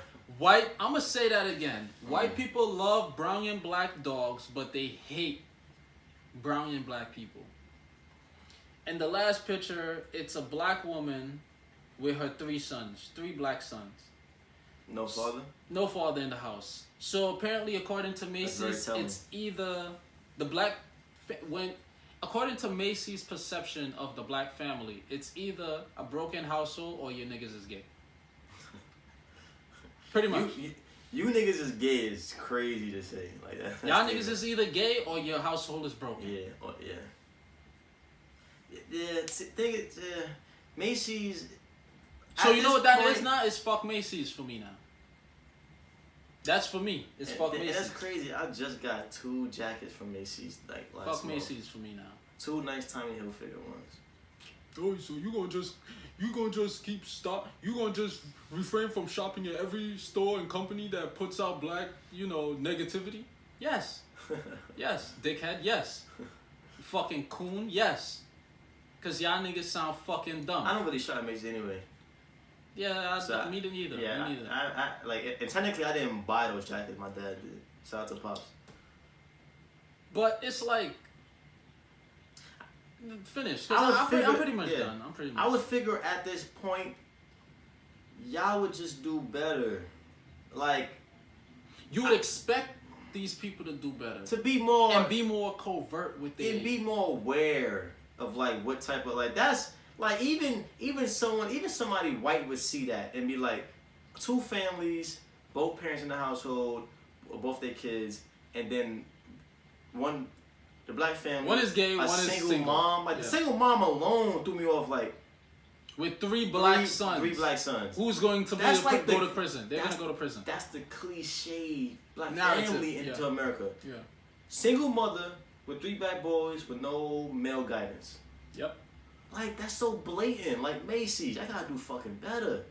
I'm gonna say that again. White people love brown and black dogs, but they hate brown and black people. And the last picture, it's a black woman with her 3 sons, 3 black sons. No father? No father in the house. So apparently, according to Macy's, it's either the black according to Macy's perception of the black family, it's either a broken household or your niggas is gay. Pretty much. You niggas is gay is crazy to say. Like that. Y'all niggas is either gay or your household is broken. Yeah. Thing is, Macy's, So you know what that is now? It's fuck Macy's for me now. That's for me. It's fuck Macy's. And that's crazy. I just got 2 jackets from Macy's like last Fuck month. Macy's for me now. 2 nice Tommy Hilfiger ones. Oh, so you gonna just keep you gonna just refrain from shopping at every store and company that puts out black, negativity? Yes. Yes. Dickhead, yes. Fucking coon, yes. Cause y'all niggas sound fucking dumb. I don't really shop at Macy's anyway. Yeah, me neither. Yeah, me neither. I like, and technically I didn't buy those jackets. My dad did. Shout out to Pops. But it's like, finish. I'm pretty much done. I would figure at this point, y'all would just do better. Like, you would expect these people to do better. To be more and be more covert with it. And be more aware of like what type of that's like even somebody white would see that and be like, 2 families, both parents in the household, or both their kids, and then the black family, one is gay, one is single mom. Like the single mom alone threw me off like with 3 black sons. 3 black sons. Who's going to go to prison? They're gonna go to prison. That's the cliche black narrative family into America. Yeah. Single mother with 3 black boys with no male guidance. Yep. Like, that's so blatant. Like, Macy's, I gotta do fucking better.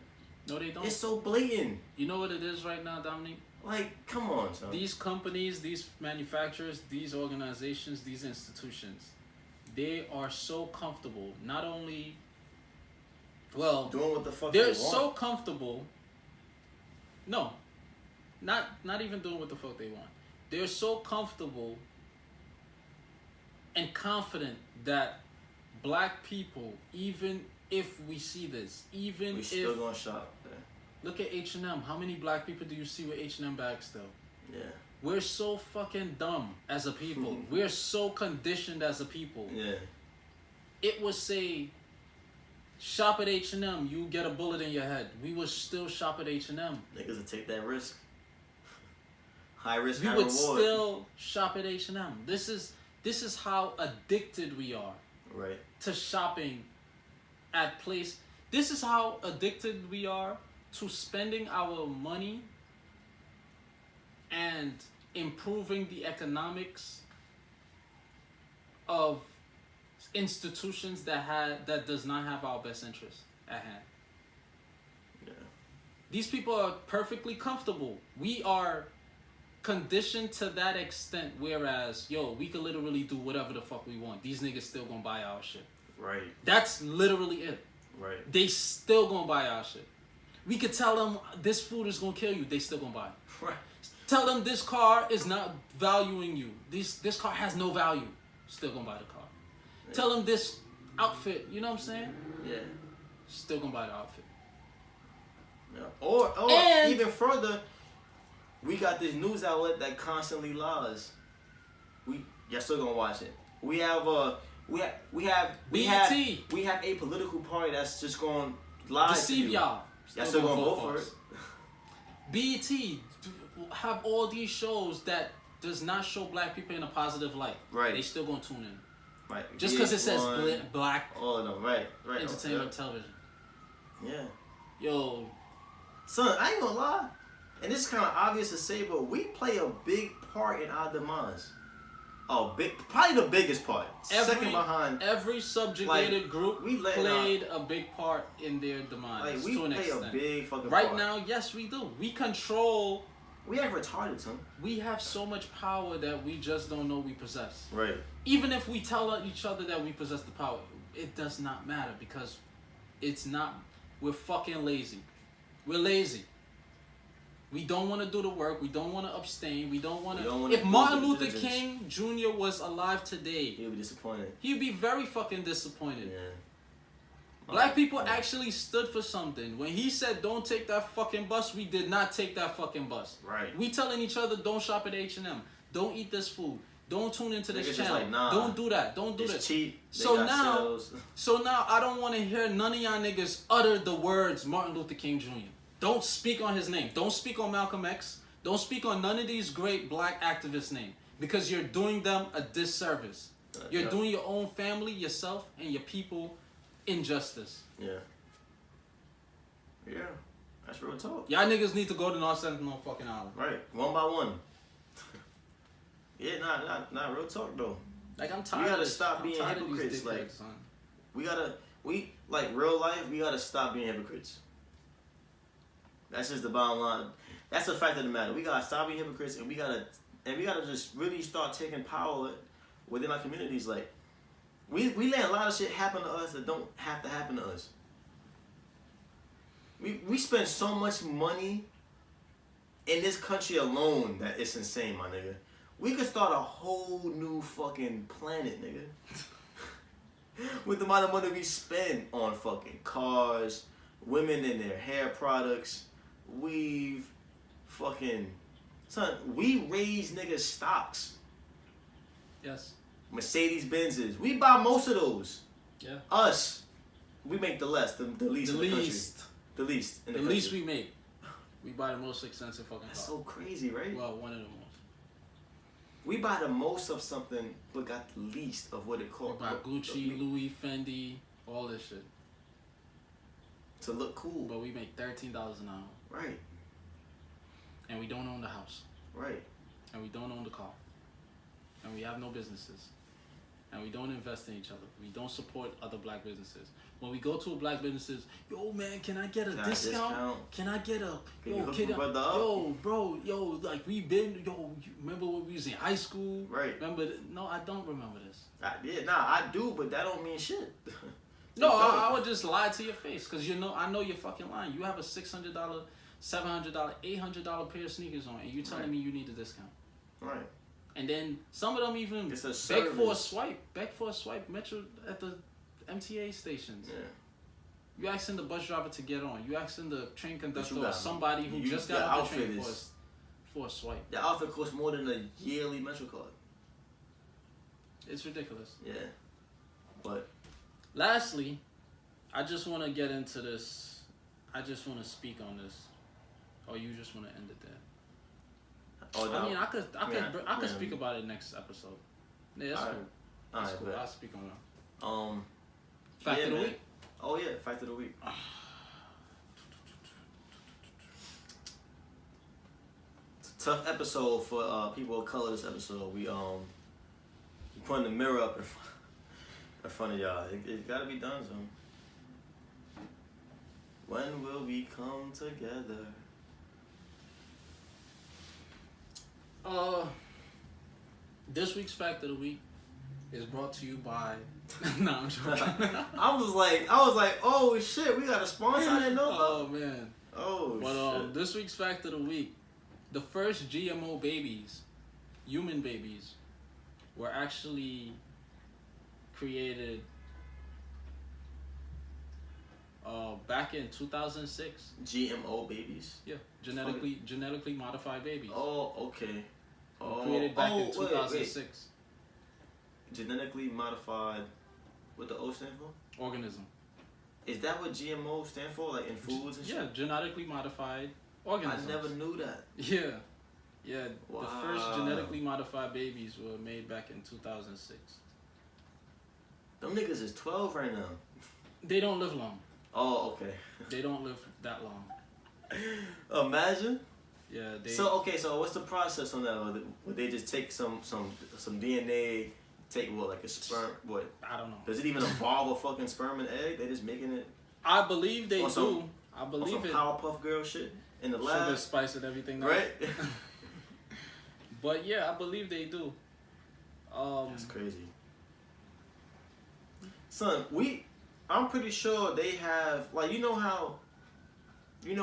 No, they don't. It's so blatant. You know what it is right now, Dominique? Like, come on, son. These companies, these manufacturers, these organizations, these institutions, they are so comfortable. Not only, doing what the fuck they want. They're so comfortable. No, not even doing what the fuck they want. They're so comfortable and confident that black people, even if we see this, we still gonna shop there. Look at H&M. How many black people do you see with H&M bags still? Yeah. We're so fucking dumb as a people. We're so conditioned as a people. Yeah. It would say, shop at H&M, you get a bullet in your head. We would still shop at H&M. Niggas would take that risk. High risk, high reward. We would still shop at H&M. This is how addicted we are. Right. To shopping at place. This is how addicted we are to spending our money and improving the economics of institutions that does not have our best interest at hand. Yeah. These people are perfectly comfortable. We are conditioned to that extent, whereas, we could literally do whatever the fuck we want. These niggas still gonna buy our shit. Right. That's literally it. Right. They still gonna buy our shit. We could tell them this food is gonna kill you. They still gonna buy it. Right. Tell them this car is not valuing you. This car has no value. Still gonna buy the car. Yeah. Tell them this outfit. You know what I'm saying? Yeah. Still gonna buy the outfit. Yeah. Or even further, we got this news outlet that constantly lies. Y'all still gonna watch it. We have a political party that's just gonna lie. Deceive y'all. Y'all still gonna vote for it. BET have all these shows that does not show black people in a positive light. Right. They still gonna tune in. Right. Just because it says black. All of them. Right. Entertainment television. Yeah. Yo. Son, I ain't gonna lie. And this is kind of obvious to say, but we play a big part in our demise. Probably the biggest part. Second behind. Every subjugated group played a big part in their demise. Like, we to an play extent. a big fucking part. Right now, yes, we do. We control. We act retarded, son. We have so much power that we just don't know we possess. Right. Even if we tell each other that we possess the power, it does not matter because it's not. We're fucking lazy. We're lazy. We don't want to do the work. We don't want to abstain. We don't want to. If Martin Luther King Jr. was alive today, he would be disappointed. He'd be very fucking disappointed. Yeah. Black people actually stood for something. When he said, "Don't take that fucking bus," we did not take that fucking bus. Right. We telling each other, "Don't shop at H&M. Don't eat this food. Don't tune into this channel. Like, nah, don't do that. Don't do this." It's cheap. So now I don't want to hear none of y'all niggas utter the words Martin Luther King Jr. Don't speak on his name. Don't speak on Malcolm X. Don't speak on none of these great black activists' name because you're doing them a disservice. You're doing your own family, yourself, and your people injustice. Yeah. Yeah, that's real talk. Y'all niggas need to go to North Sentinel fucking Island. Right, one by one. Yeah, nah, real talk though. Like I'm tired. We gotta stop being hypocrites. Like we like real life. We gotta stop being hypocrites. That's just the bottom line. That's the fact of the matter. We gotta stop being hypocrites, and we gotta just really start taking power within our communities. Like we let a lot of shit happen to us that don't have to happen to us. We spend so much money in this country alone that it's insane, my nigga. We could start a whole new fucking planet, nigga. With the amount of money we spend on fucking cars, women and their hair products, weave, fucking... Son, we raise niggas stocks. Yes. Mercedes Benzes. We buy most of those. Yeah. Us. We make the least in the least. country. The least in the country. least we make. We buy the most expensive fucking car. That's so crazy, right? Well, one of the most. We buy the most of something, but got the least of what it costs. We buy Gucci, Louis, Fendi, all this shit. To look cool. But we make $13 an hour. Right. And we don't own the house. Right. And we don't own the car. And we have no businesses. And we don't invest in each other. We don't support other black businesses. When we go to a black businesses, yo man, can I get a discount? Can I get a yo bro, like we been you remember when we was in high school? Right. Remember no, I don't remember this. I do, but that don't mean shit. No, I would just lie to your face, cause I know you're fucking lying. You have a $600, $700, $800 pair of sneakers on, and you telling me you need a discount. Right. And then some of them even beg for a swipe, Metro at the MTA stations. Yeah. You asking the bus driver to get on. You asking the train conductor or somebody who just got off the train for a swipe. The outfit costs more than a yearly Metro card. It's ridiculous. Yeah. But lastly, I just want to get into this. I just want to speak on this. Or you just want to end it there? Oh, no. I mean, I could speak about it next episode. Yeah, that's cool. That's cool. I'll speak on it. Fact of the week. Oh yeah, fact of the week. It's a tough episode for people of color. This episode, we putting the mirror up in front of y'all. It gotta be done, so. When will we come together? This week's fact of the week is brought to you by. Nah, I'm joking. I was like, oh shit, we got a sponsor. I didn't know about. Oh man. Oh shit. This week's fact of the week: the first GMO babies, human babies, were actually created back in 2006. GMO babies? Yeah, genetically modified babies. Oh, okay. Created back in 2006. Wait. Genetically modified. What the O stand for? Organism. Is that what GMO stand for, like in foods and shit? Yeah, genetically modified organisms. I never knew that. Yeah. Wow. The first genetically modified babies were made back in 2006. Them niggas is 12 right now. They don't live long. Oh, okay. They don't live that long. Imagine. Yeah. So what's the process on that? Would they just take some DNA? Take what, like a sperm? What? I don't know. Does it even involve a fucking sperm and egg? They just making it? I believe they do. I believe it. Powerpuff Girl shit in the lab. Sugar, spice, and everything. Right. But yeah, I believe they do. That's crazy. Son, I'm pretty sure they have, like, you know how in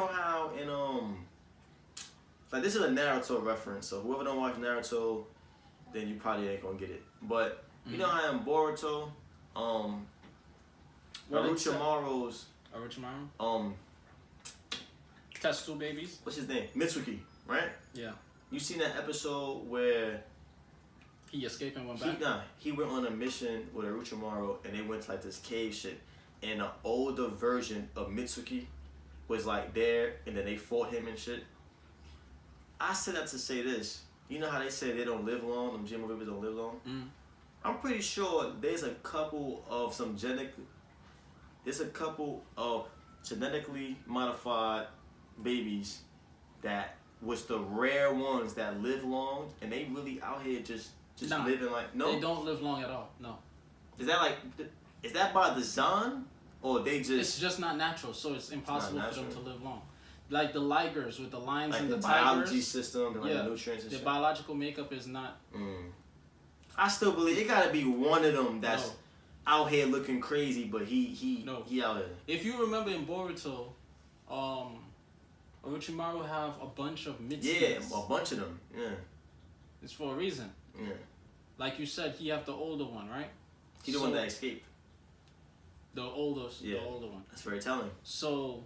like, this is a Naruto reference, so whoever don't watch Naruto, then you probably ain't gonna get it. But you know how in Boruto, Orochimaru's Tetsu babies. What's his name? Mitsuki, right? Yeah. You seen that episode where he escaped and went back? He went on a mission with Orochimaru and they went to like this cave shit. And the older version of Mitsuki was like there and then they fought him and shit. I said that to say this. You know how they say they don't live long? Them GMO babies don't live long? I'm pretty sure there's a couple of genetically modified babies that was the rare ones that live long, and they really out here just living like They don't live long at all. No. Is that by design, or they just? It's just not natural, so it's impossible for them to live long. Like the ligers with the lions like and the tigers. biology system, the nutrients and the shit. biological makeup is not. I still believe it gotta be one of them that's out here looking crazy, but he out here. If you remember in Boruto, Orochimaru have a bunch of Mitsuki. Yeah, a bunch of them. Yeah. It's for a reason. Yeah. Like you said, he have the older one, right? He the one that escaped. The older one. That's very telling. So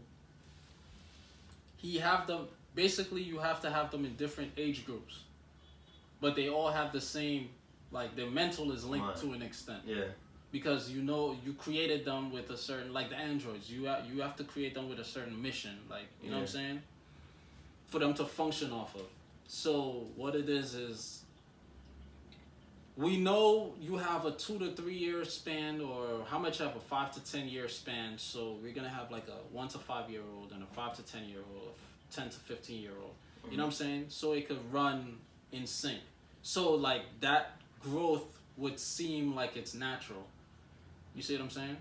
he have them. Basically, you have to have them in different age groups, but they all have the same. Like their mental is linked to an extent. Yeah. Because you created them with a certain, like the androids. You have to create them with a certain mission. Like you know what I'm saying. For them to function off of. So what it is we know you have a 2 to 3 year span, or how much have a 5 to 10 year span. So we're gonna have like a 1 to 5 year old and a 5 to 10 year old, 10 to 15 year old. You know what I'm saying? So it could run in sync. So like that growth would seem like it's natural. You see what I'm saying?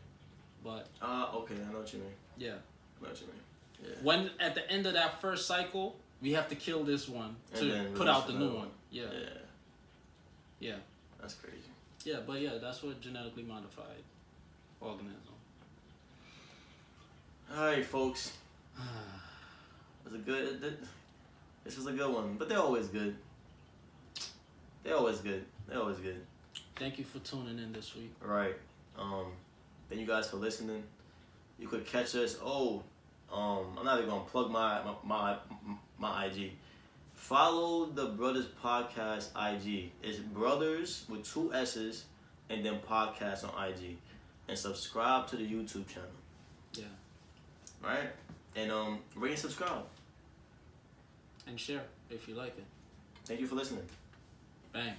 But okay, I know what you mean. Yeah. I know what you mean. Yeah. When at the end of that first cycle, we have to kill this one to put out the new one. Yeah. Yeah. That's crazy. Yeah, but yeah, that's what genetically modified organism. All right, folks. This was a good one, but they're always good. They're always good. Thank you for tuning in this week. Right. Thank you guys for listening. You could catch us. I'm not even gonna plug my IG. Follow the Brothers Podcast IG. It's Brothers with 2 S's and then podcast on IG, and subscribe to the YouTube channel. Yeah. Right. And rate and subscribe. And share if you like it. Thank you for listening. Bang.